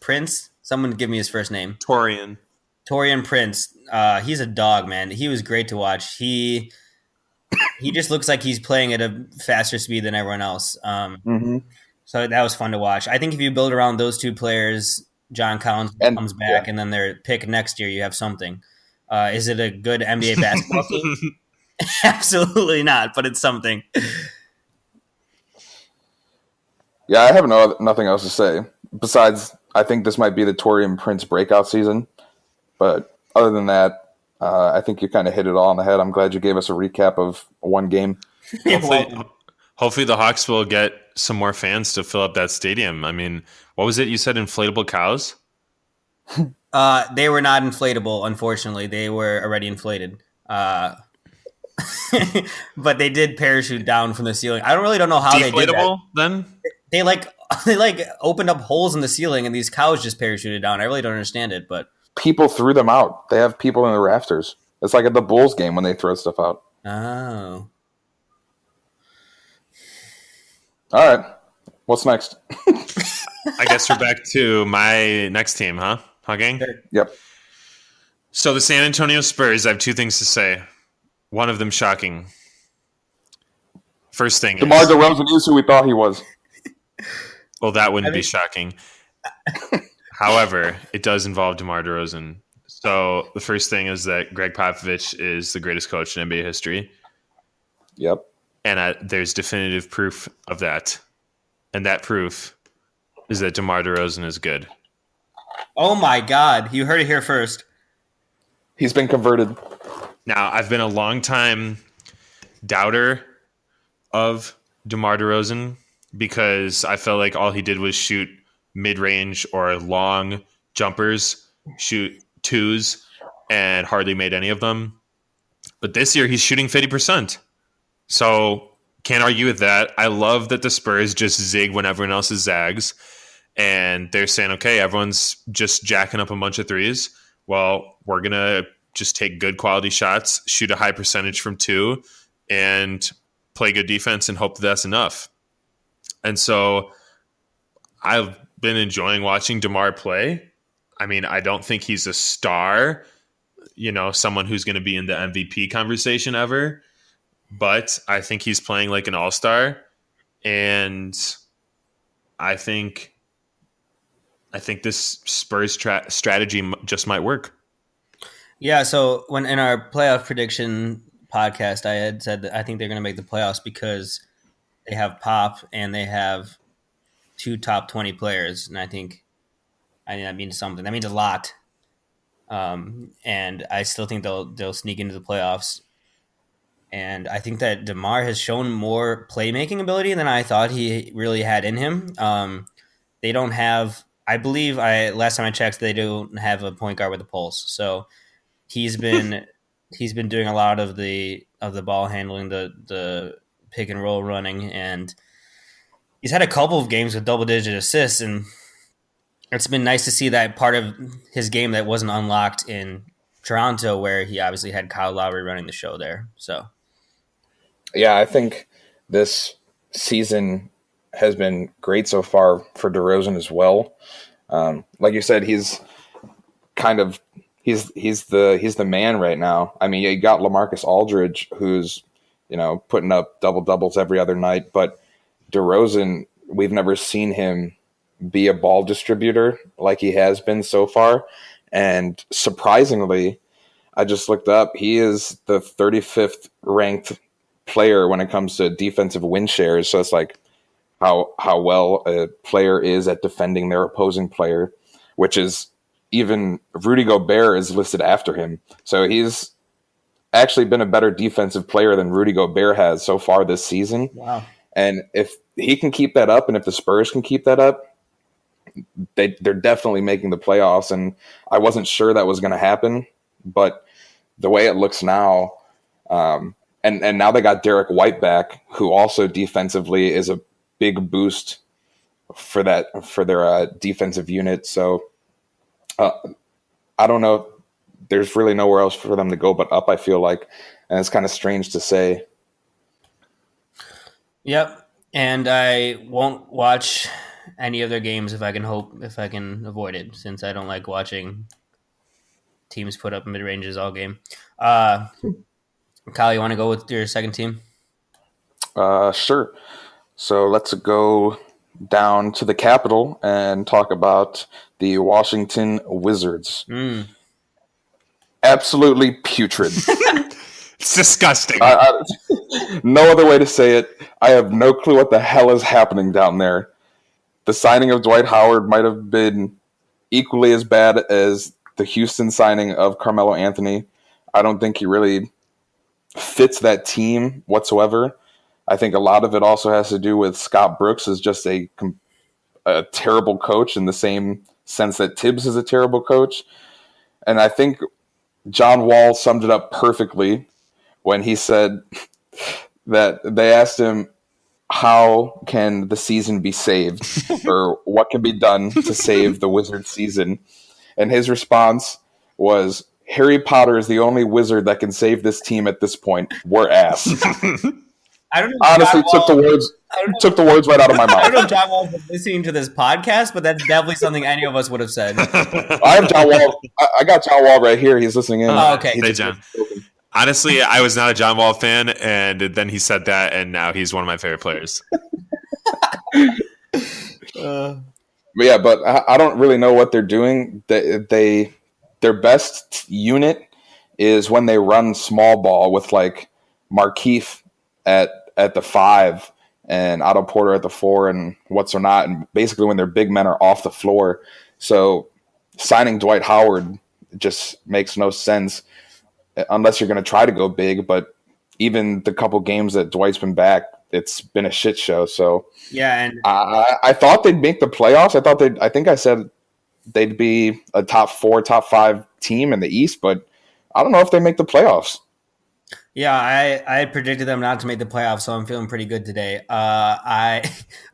Prince. Someone give me his first name. Torian Prince. He's a dog, man. He was great to watch. He just looks like he's playing at a faster speed than everyone else. So that was fun to watch. I think if you build around those two players, John Collins comes back, and then their pick next year, you have something. Is it a good NBA basketball team? Absolutely not, but it's something. Yeah, I have nothing else to say. Besides, I think this might be the Taurean Prince breakout season. But other than that, I think you kind of hit it all on the head. I'm glad you gave us a recap of one game. Hopefully the Hawks will get some more fans to fill up that stadium. I mean, what was it you said, inflatable cows? They were not inflatable, unfortunately. They were already inflated. but they did parachute down from the ceiling. I don't know how they did that. Deflatable then? They they opened up holes in the ceiling and these cows just parachuted down. I really don't understand it, but people threw them out. They have people in the rafters. It's like at the Bulls game when they throw stuff out. oh. All right. What's next? I guess we're back to my next team, huh? Huh, gang? Yep. So the San Antonio Spurs, I have two things to say. One of them shocking. First thing DeMar DeRozan is who we thought he was. Well, that wouldn't be shocking. However, it does involve DeMar DeRozan. So the first thing is that Greg Popovich is the greatest coach in NBA history. Yep. And there's definitive proof of that. And that proof is that DeMar DeRozan is good. Oh my God. You heard it here first. He's been converted. Now, I've been a long time doubter of DeMar DeRozan because I felt like all he did was shoot mid-range or long jumpers, shoot twos, and hardly made any of them. But this year, he's shooting 50%. So can't argue with that. I love that the Spurs just zig when everyone else zags. And they're saying, okay, everyone's just jacking up a bunch of threes. Well, we're going to just take good quality shots, shoot a high percentage from two, and play good defense and hope that's enough. And so I've been enjoying watching DeMar play. I mean, I don't think he's a star, someone who's going to be in the MVP conversation ever. But I think he's playing like an all-star, and I think this Spurs strategy just might work. Yeah, so when in our playoff prediction podcast, I had said that I think they're going to make the playoffs because they have Pop and they have two top 20 players, and I think that means something. That means a lot. And I still think they'll sneak into the playoffs. And I think that DeMar has shown more playmaking ability than I thought he really had in him. They don't have, I believe, last time I checked, they don't have a point guard with a pulse. So he's been doing a lot of the ball handling, the pick and roll running, and he's had a couple of games with double digit assists, and it's been nice to see that part of his game that wasn't unlocked in Toronto, where he obviously had Kyle Lowry running the show there. So. Yeah, I think this season has been great so far for DeRozan as well. Like you said, he's the man right now. I mean, you got LaMarcus Aldridge, who's putting up double doubles every other night, but DeRozan, we've never seen him be a ball distributor like he has been so far. And surprisingly, I just looked up, he is the 35th ranked player when it comes to defensive win shares. So it's like how well a player is at defending their opposing player, which is even Rudy Gobert is listed after him. So he's actually been a better defensive player than Rudy Gobert has so far this season. Wow. And if he can keep that up, and if the Spurs can keep that up, they're definitely making the playoffs. And I wasn't sure that was going to happen, but the way it looks now, and now they got Derek White back, who also defensively is a big boost for their defensive unit. So I don't know. There's really nowhere else for them to go but up, I feel like. And it's kind of strange to say. Yep. And I won't watch any of their games if I can avoid it, since I don't like watching teams put up mid-ranges all game. Kyle, you want to go with your second team? Sure. So let's go down to the capital and talk about the Washington Wizards. Absolutely putrid. It's disgusting. No other way to say it. I have no clue what the hell is happening down there. The signing of Dwight Howard might have been equally as bad as the Houston signing of Carmelo Anthony. I don't think he really fits that team whatsoever. I think a lot of it also has to do with Scott Brooks is just a terrible coach in the same sense that Tibbs is a terrible coach. And I think John Wall summed it up perfectly when he said that they asked him, how can the season be saved, or what can be done to save the Wizards season? And his response was, Harry Potter is the only wizard that can save this team at this point. We're ass. I don't know. Honestly, took the words right out of my mouth. I don't know if John Wall's listening to this podcast, but that's definitely something any of us would have said. I have John Wall. I got John Wall right here. He's listening in. Oh, okay. Hey, John. Honestly, I was not a John Wall fan, and then he said that, and now he's one of my favorite players. But I don't really know what they're doing. Their best unit is when they run small ball with like Markieff at the 5 and Otto Porter at the 4 and what's or not, and basically when their big men are off the floor. So signing Dwight Howard just makes no sense unless you're going to try to go big. But even the couple games that Dwight's been back, it's been a shit show. So yeah, and I thought they'd make the playoffs. I think I said they'd be a top 4, top 5 team in the East, but I don't know if they make the playoffs. Yeah, I predicted them not to make the playoffs, so I'm feeling pretty good today. I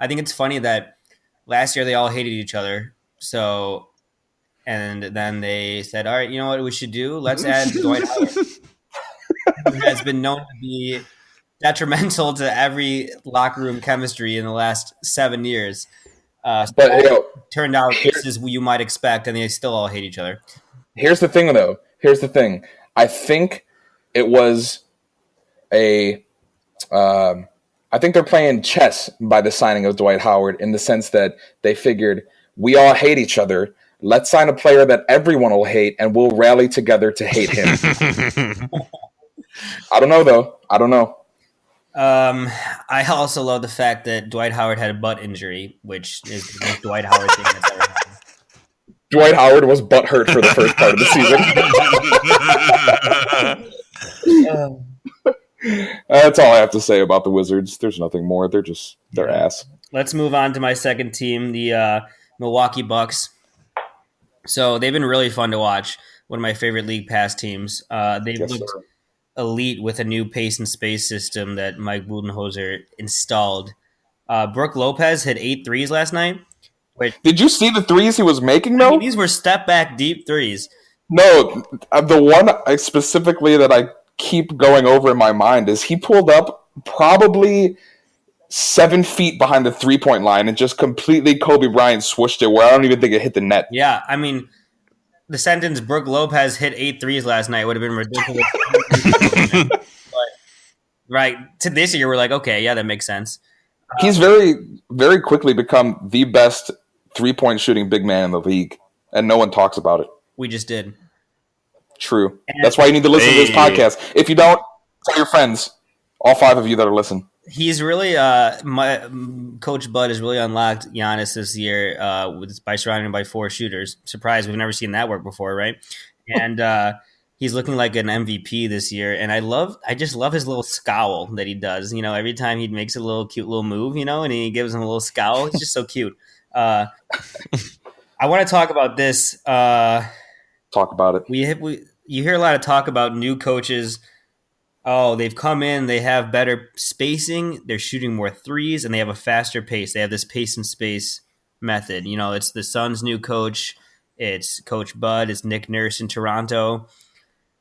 think it's funny that last year they all hated each other. So, and then they said, all right, you know what we should do? Let's add Dwight Howard, who has been known to be detrimental to every locker room chemistry in the last 7 years. But turned out just as you might expect, and they still all hate each other. Here's the thing, though. I think it was I think they're playing chess by the signing of Dwight Howard, in the sense that they figured, we all hate each other. Let's sign a player that everyone will hate, and we'll rally together to hate him. I don't know, though. I don't know. I also love the fact that Dwight Howard had a butt injury, which is the most Dwight Howard thing that's ever happened. Dwight Howard was butthurt for the first part of the season. That's all I have to say about the Wizards. There's nothing more. They're ass. Let's move on to my second team, the Milwaukee Bucks. So they've been really fun to watch. One of my favorite league pass teams. They've looked elite with a new pace and space system that Mike Budenholzer installed. Brook Lopez hit 8 threes last night. Did you see the threes he was making, though? These were step-back deep threes. No, the one specifically that I keep going over in my mind is he pulled up probably 7 feet behind the three-point line and just completely Kobe Bryant swooshed it where I don't even think it hit the net. Yeah, I mean, the sentence Brook Lopez hit 8 threes last night would have been ridiculous. But, right, to this year, we're like, okay, yeah, that makes sense. He's very, very quickly become the best three-point shooting big man in the league, and no one talks about it. We just did. True. That's why you need to listen to this podcast. If you don't, tell your friends, all 5 of you that are listening. He's really Coach Bud has really unlocked Giannis this year by surrounding him by 4 shooters. Surprise, we've never seen that work before, right? And he's looking like an MVP this year. And I just love his little scowl that he does. You know, every time he makes a cute little move, you know, and he gives him a little scowl. It's just so cute. I want to talk about this. Talk about it. You hear a lot of talk about new coaches. Oh, they've come in, they have better spacing, they're shooting more threes, and they have a faster pace. They have this pace and space method. You know, it's the Suns' new coach, it's Coach Bud, it's Nick Nurse in Toronto.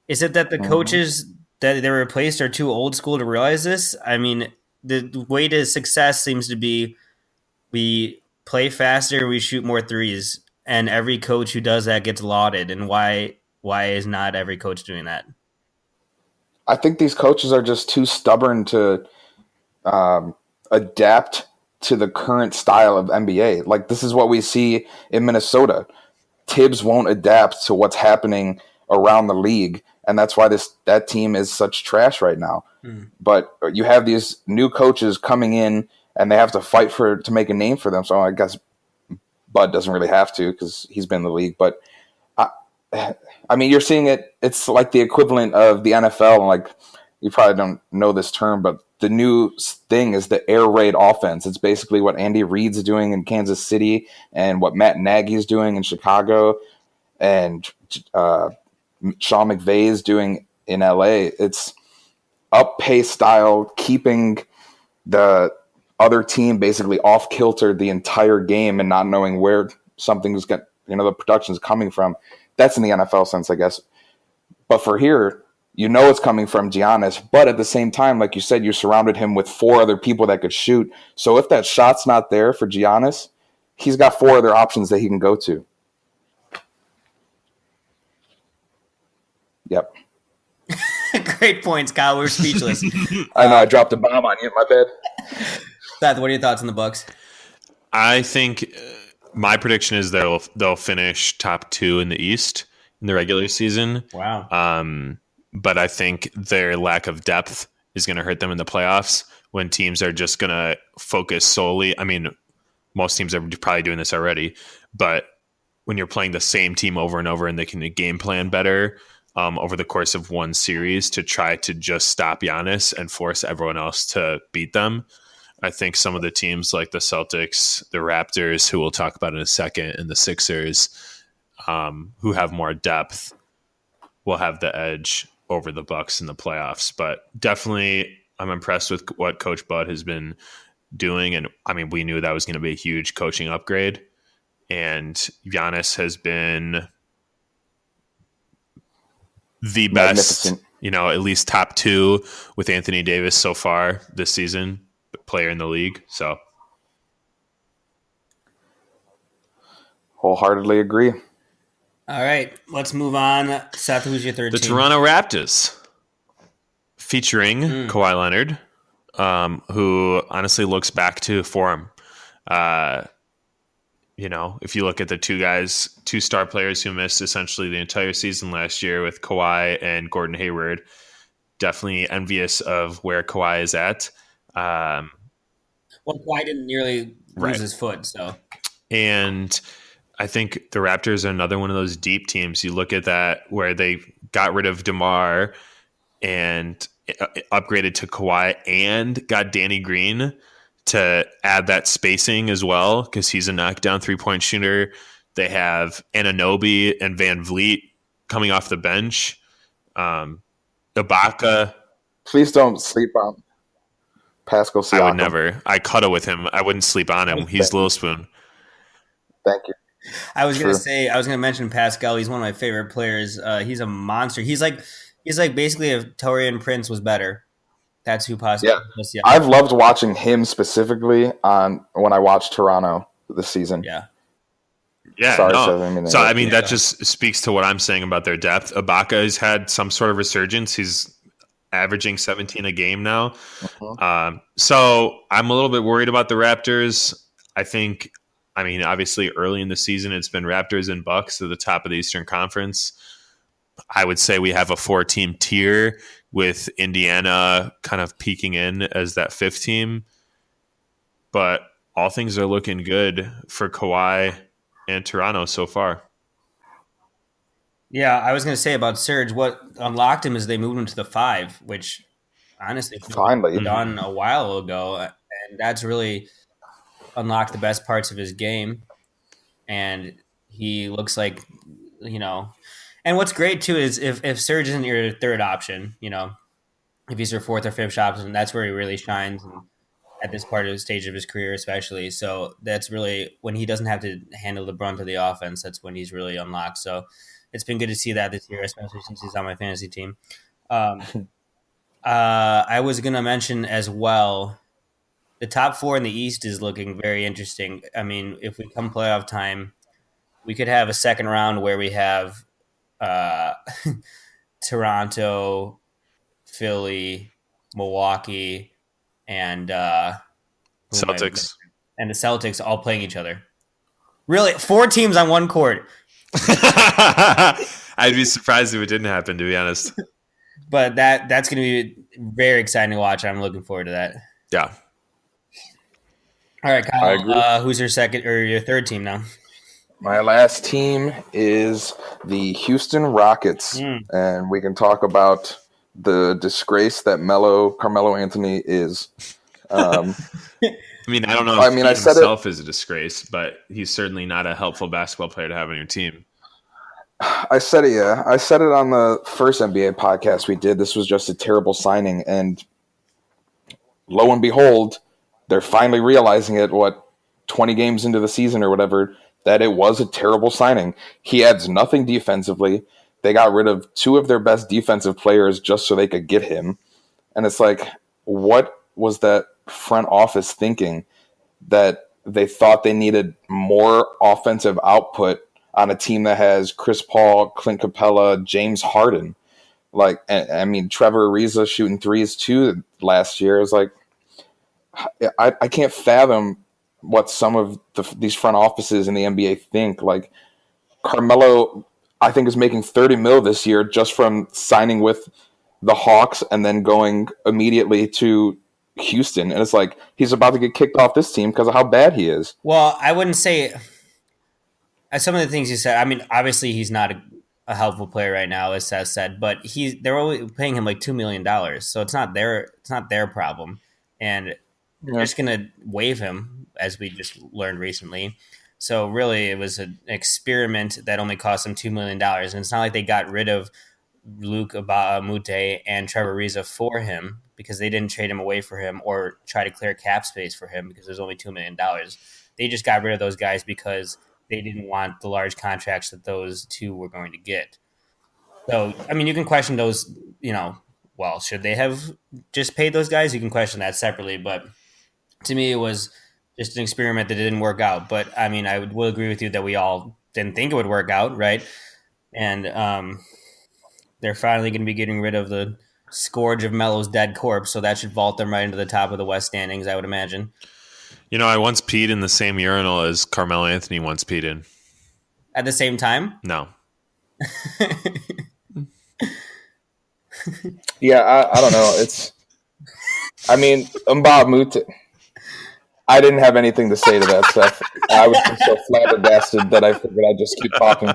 Is it that the coaches that they replaced are too old school to realize this? I mean, the way to success seems to be we play faster, we shoot more threes, and every coach who does that gets lauded. And why is not every coach doing that? I think these coaches are just too stubborn to adapt to the current style of NBA. Like, this is what we see in Minnesota. Tibbs won't adapt to what's happening around the league, and that's why that team is such trash right now. But you have these new coaches coming in, and they have to fight to make a name for them. So I guess Bud doesn't really have to because he's been in the league. But I mean, you're seeing it. It's like the equivalent of the NFL. Like, you probably don't know this term, but the new thing is the air raid offense. It's basically what Andy Reid's doing in Kansas City and what Matt Nagy's doing in Chicago and Sean McVay is doing in LA. up pace style, keeping the other team basically off kilter the entire game and not knowing where something's got, the production's coming from. That's in the NFL sense, I guess. But for here, it's coming from Giannis, but at the same time, like you said, you surrounded him with 4 other people that could shoot. So if that shot's not there for Giannis, he's got 4 other options that he can go to. Yep. Great points, Kyle. We're speechless. I know I dropped a bomb on you. My bad. Seth, what are your thoughts on the Bucks? I think my prediction is they'll finish top 2 in the East in the regular season. Wow. But I think their lack of depth is going to hurt them in the playoffs when teams are just going to focus solely. I mean, most teams are probably doing this already, but when you're playing the same team over and over and they can game plan better over the course of one series to try to just stop Giannis and force everyone else to beat them, I think some of the teams like the Celtics, the Raptors, who we'll talk about in a second, and the Sixers, who have more depth, will have the edge over the Bucks in the playoffs. But definitely I'm impressed with what Coach Bud has been doing. And I mean, we knew that was going to be a huge coaching upgrade. And Giannis has been the best, at least top 2 with Anthony Davis so far this season, player in the league. So wholeheartedly agree. All right, let's move on. Seth, who's your third team? The Toronto Raptors, featuring Kawhi Leonard, who honestly looks back to form. If you look at the 2 star players who missed essentially the entire season last year with Kawhi and Gordon Hayward, definitely envious of where Kawhi is at. Kawhi didn't nearly lose his foot, so. And I think the Raptors are another one of those deep teams. You look at that where they got rid of DeMar and upgraded to Kawhi and got Danny Green to add that spacing as well because he's a knockdown 3-point shooter. They have Anunoby and Van Vliet coming off the bench. Ibaka. Please don't sleep on Pascal Siakam. I would never. I cuddle with him. I wouldn't sleep on him. He's Lil Spoon. Thank you. I was gonna mention Pascal. He's one of my favorite players. He's a monster. He's like basically if Taurean Prince was better. That's who Pascal. Yeah. I've loved watching him specifically when I watched Toronto this season. Yeah. Yeah. Sorry, no. That just speaks to what I'm saying about their depth. Ibaka has had some sort of resurgence. He's averaging 17 a game now. So I'm a little bit worried about the Raptors. Obviously early in the season, it's been Raptors and Bucks at the top of the Eastern Conference. I would say we have a 4-team tier with Indiana kind of peeking in as that 5th team. But all things are looking good for Kawhi and Toronto so far. Yeah, I was going to say about Serge, what unlocked him is they moved him to the 5, which honestly finally done a while ago. And that's really unlocked the best parts of his game. And he looks like, and what's great too is if Serge isn't your 3rd option, if he's your 4th or 5th option, that's where he really shines at this part of the stage of his career, especially. So that's really when he doesn't have to handle the brunt of the offense. That's when he's really unlocked. So it's been good to see that this year, especially since he's on my fantasy team. I was going to mention as well, the top 4 in the East is looking very interesting. I mean, if we come playoff time, we could have a second round where we have Toronto, Philly, Milwaukee, and Celtics. And the Celtics all playing each other. Really? 4 teams on one court. I'd be surprised if it didn't happen, to be honest. But that's going to be very exciting to watch. I'm looking forward to that. Yeah. All right, Kyle. Who's your second or your 3rd team now? My last team is the Houston Rockets, and we can talk about the disgrace that Carmelo Anthony is. I don't know if he himself is a disgrace, but he's certainly not a helpful basketball player to have on your team. I said it. Yeah, I said it on the first NBA podcast we did. This was just a terrible signing, and lo and behold, they're finally realizing it. 20 games into the season or whatever, that it was a terrible signing. He adds nothing defensively. They got rid of two of their best defensive players just so they could get him. And it's like, what was that front office thinking, that they thought they needed more offensive output on a team that has Chris Paul, Clint Capella, James Harden? Like, I mean, Trevor Ariza shooting threes too last year. It was like, I can't fathom what some of these front offices in the NBA think. Like, Carmelo, I think, is making 30 mil this year just from signing with the Hawks and then going immediately to Houston. And it's like, he's about to get kicked off this team because of how bad he is. Well, I wouldn't say some of the things you said. I mean, obviously he's not a helpful player right now, as Seth said, but they're only paying him like $2 million, so it's not their problem, and they're just gonna waive him, as we just learned recently. So really, it was an experiment that only cost them $2 million, and it's not like they got rid of Luke Mute and Trevor Ariza for him, because they didn't trade him away for him or try to clear cap space for him because there's only $2 million. They just got rid of those guys because they didn't want the large contracts that those two were going to get. So, I mean, you can question those, well, should they have just paid those guys? You can question that separately. But to me, it was just an experiment that didn't work out. But, I mean, will agree with you that we all didn't think it would work out, right? And they're finally going to be getting rid of the scourge of Melo's dead corpse. So that should vault them right into the top of the West standings, I would imagine. I once peed in the same urinal as Carmelo Anthony once peed in. At the same time? No. Yeah, I don't know. Mbah Mute. I didn't have anything to say to that, Seth. I was just so flabbergasted that I figured I'd just keep talking.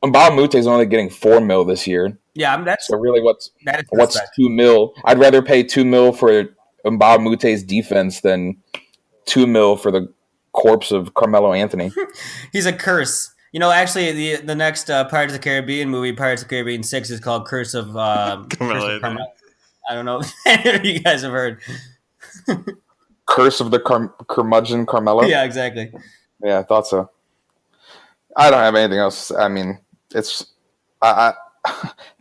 Mbah Mute is only getting $4 million this year. Yeah, that's so really what's $2 million? I'd rather pay $2 million for Mbah Mute's defense than $2 million for the corpse of Carmelo Anthony. He's a curse. Actually, the next Pirates of the Caribbean movie, Pirates of the Caribbean 6, is called Curse of Carmelo. I don't know if any of you guys have heard. Curse of the Curmudgeon Carmelo? Yeah, exactly. Yeah, I thought so. I don't have anything else. I mean,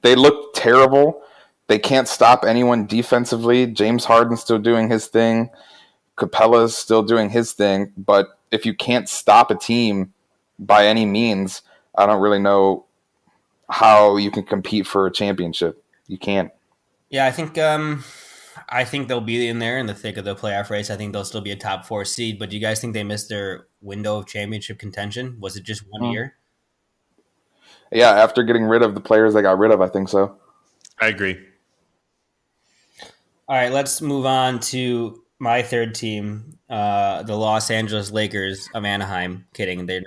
they look terrible. They can't stop anyone defensively. James Harden's still doing his thing. Capella's still doing his thing. But if you can't stop a team by any means, I don't really know how you can compete for a championship. You can't. Yeah, I think they'll be in there in the thick of the playoff race. I think they'll still be a top 4 seed. But do you guys think they missed their window of championship contention? Was it just 1 year? Yeah, after getting rid of the players they got rid of, I think so. I agree. All right, let's move on to my third team, the Los Angeles Lakers of Anaheim. Kidding, they're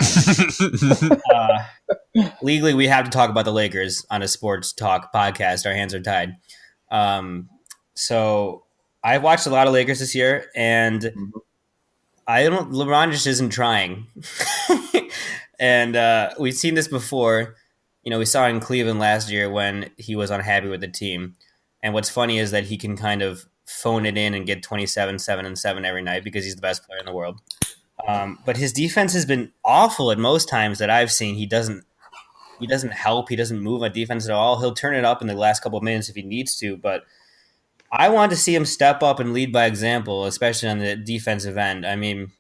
not. Legally, we have to talk about the Lakers on a sports talk podcast. Our hands are tied. So I've watched a lot of Lakers this year, and LeBron just isn't trying. And we've seen this before. We saw it in Cleveland last year when he was unhappy with the team. And what's funny is that he can kind of phone it in and get 27, 7, and 7 every night because he's the best player in the world. But his defense has been awful at most times that I've seen. He doesn't help. He doesn't move on defense at all. He'll turn it up in the last couple of minutes if he needs to, but I want to see him step up and lead by example, especially on the defensive end. I mean,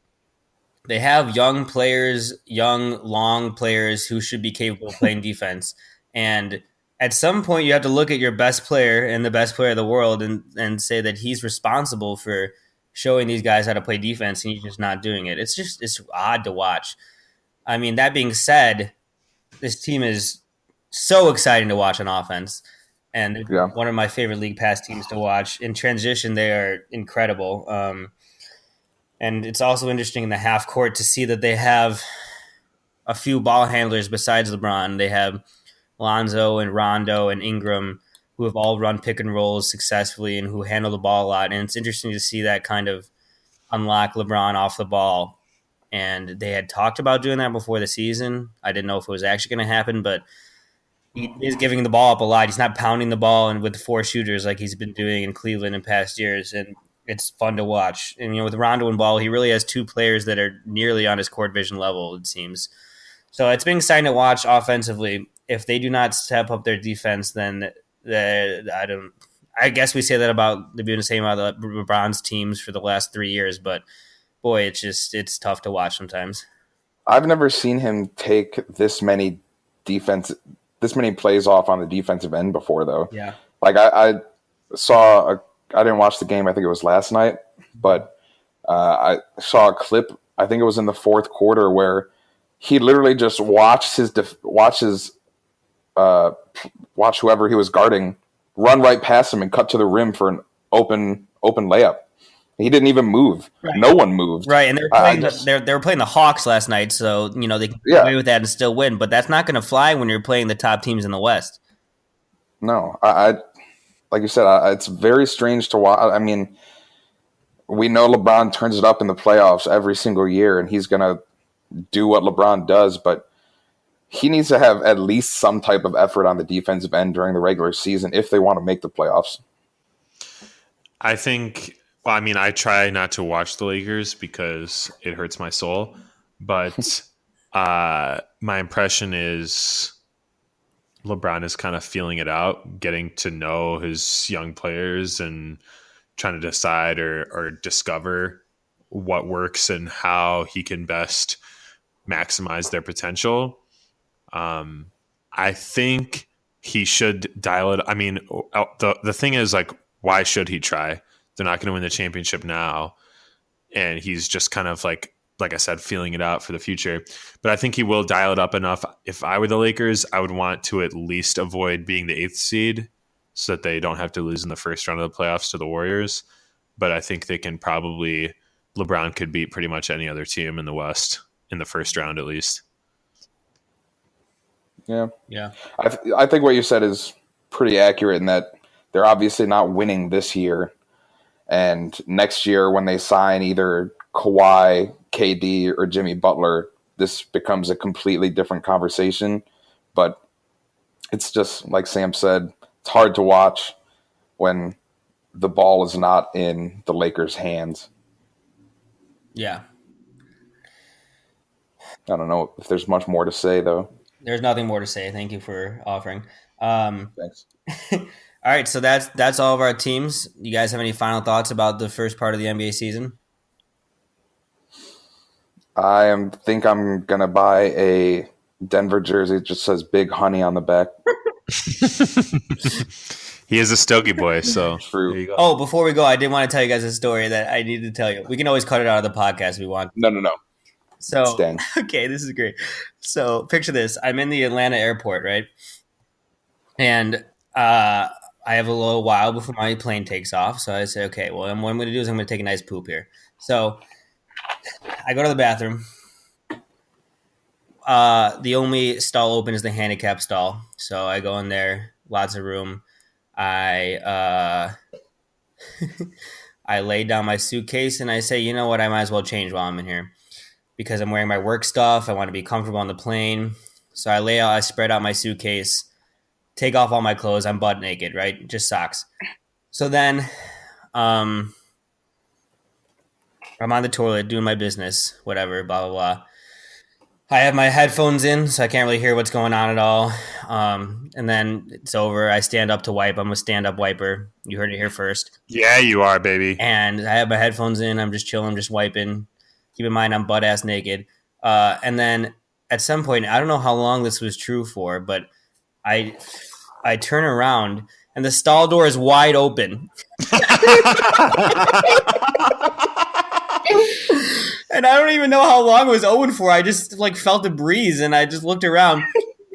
they have young players, long players who should be capable of playing defense. And at some point, you have to look at your best player and the best player of the world and say that he's responsible for showing these guys how to play defense, and he's just not doing it. It's odd to watch. I mean, that being said, this team is so exciting to watch on offense. And one of my favorite League Pass teams to watch. In transition, they are incredible. And it's also interesting in the half court to see that they have a few ball handlers besides LeBron. They have Lonzo and Rondo and Ingram, who have all run pick and rolls successfully and who handle the ball a lot. And it's interesting to see that kind of unlock LeBron off the ball and they had talked about doing that before the season. I didn't know if it was actually going to happen, but he is giving the ball up a lot. He's not pounding the ball and with 4 shooters like he's been doing in Cleveland in past years, and it's fun to watch. And with Rondo and Ball, he really has 2 players that are nearly on his court vision level, it seems. So it's been exciting to watch offensively. If they do not step up their defense, then I guess we say that about the same about the LeBron's teams for the last 3 years, but boy, it's tough to watch sometimes. I've never seen him take this many plays off on the defensive end before, though. Yeah. Like I didn't watch the game. I think it was last night, but I saw a clip. I think it was in the fourth quarter where he literally just watched whoever he was guarding run right past him and cut to the rim for an open layup. He didn't even move. Right. No one moved. Right, and they were playing the Hawks last night, so they can get away with that and still win. But that's not going to fly when you're playing the top teams in the West. No, I like you said, it's very strange to watch. I mean, we know LeBron turns it up in the playoffs every single year, and he's going to do what LeBron does, but he needs to have at least some type of effort on the defensive end during the regular season if they want to make the playoffs. I think, well, I mean, I try not to watch the Lakers because it hurts my soul, but my impression is LeBron is kind of feeling it out, getting to know his young players and trying to decide or discover what works and how he can best maximize their potential. I think he should dial it. I mean, the thing is, like, why should he try? They're not going to win the championship now. And he's just kind of like I said, feeling it out for the future. But I think he will dial it up enough. If I were the Lakers, I would want to at least avoid being the 8th seed so that they don't have to lose in the first round of the playoffs to the Warriors. But I think they can probably, LeBron could beat pretty much any other team in the West in the first round at least. Yeah. I think what you said is pretty accurate in that they're obviously not winning this year. And next year when they sign either Kawhi, KD, or Jimmy Butler, this becomes a completely different conversation. But it's just, like Sam said, it's hard to watch when the ball is not in the Lakers' hands. Yeah. I don't know if there's much more to say, though. There's nothing more to say. Thank you for offering. Thanks. All right, so that's all of our teams. You guys have any final thoughts about the first part of the NBA season? I think I'm going to buy a Denver jersey. It just says Big Honey on the back. He is a Stogie boy, so true. There you go. Oh, before we go, I did want to tell you guys a story that I need to tell you. We can always cut it out of the podcast if we want. No. So, okay, this is great. So, picture this. I'm in the Atlanta airport, right? And I have a little while before my plane takes off. So I say, okay, well, what I'm going to do is I'm going to take a nice poop here. So I go to the bathroom. The only stall open is the handicap stall. So I go in there, lots of room. I lay down my suitcase and I say, you know what? I might as well change while I'm in here because I'm wearing my work stuff. I want to be comfortable on the plane. So I spread out my suitcase, take off all my clothes. I'm butt naked, right? Just socks. So then I'm on the toilet doing my business, whatever, blah, blah, blah. I have my headphones in, so I can't really hear what's going on at all. And then it's over. I stand up to wipe. I'm a stand-up wiper. You heard it here first. Yeah, you are, baby. And I have my headphones in. I'm just chilling, just wiping. Keep in mind, I'm butt-ass naked. And then at some point, I don't know how long this was true for, but I turn around, and the stall door is wide open. And I don't even know how long it was open for. I just felt a breeze, and I just looked around,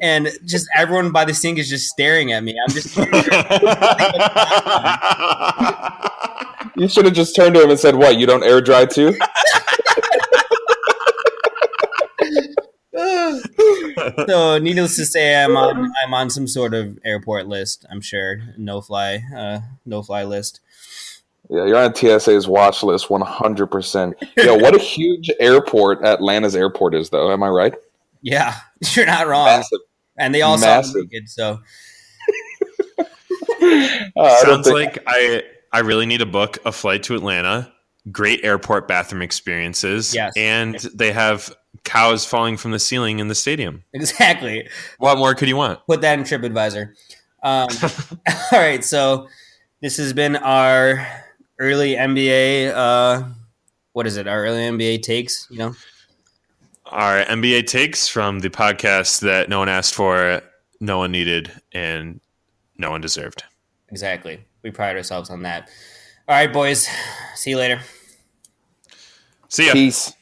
and just everyone by the sink is just staring at me. I'm just. You should have just turned to him and said, "What? You don't air dry too?" So, needless to say, I'm on some sort of airport list. I'm sure no fly list. Yeah, you're on TSA's watch list 100%. Yo, what a huge airport Atlanta's airport is, though. Am I right? Yeah, you're not wrong. Massive. And they all saw him Massive. naked, so I don't Sounds think like I really need to book a flight to Atlanta. Great airport bathroom experiences. Yes. And they have cows falling from the ceiling in the stadium. exactly. What more could you want? Put that in TripAdvisor. All right, so this has been our early NBA. What is it? Our early NBA takes. Our NBA takes from the podcast that no one asked for, no one needed, and no one deserved. Exactly. We pride ourselves on that. All right, boys. See you later. See ya. peace.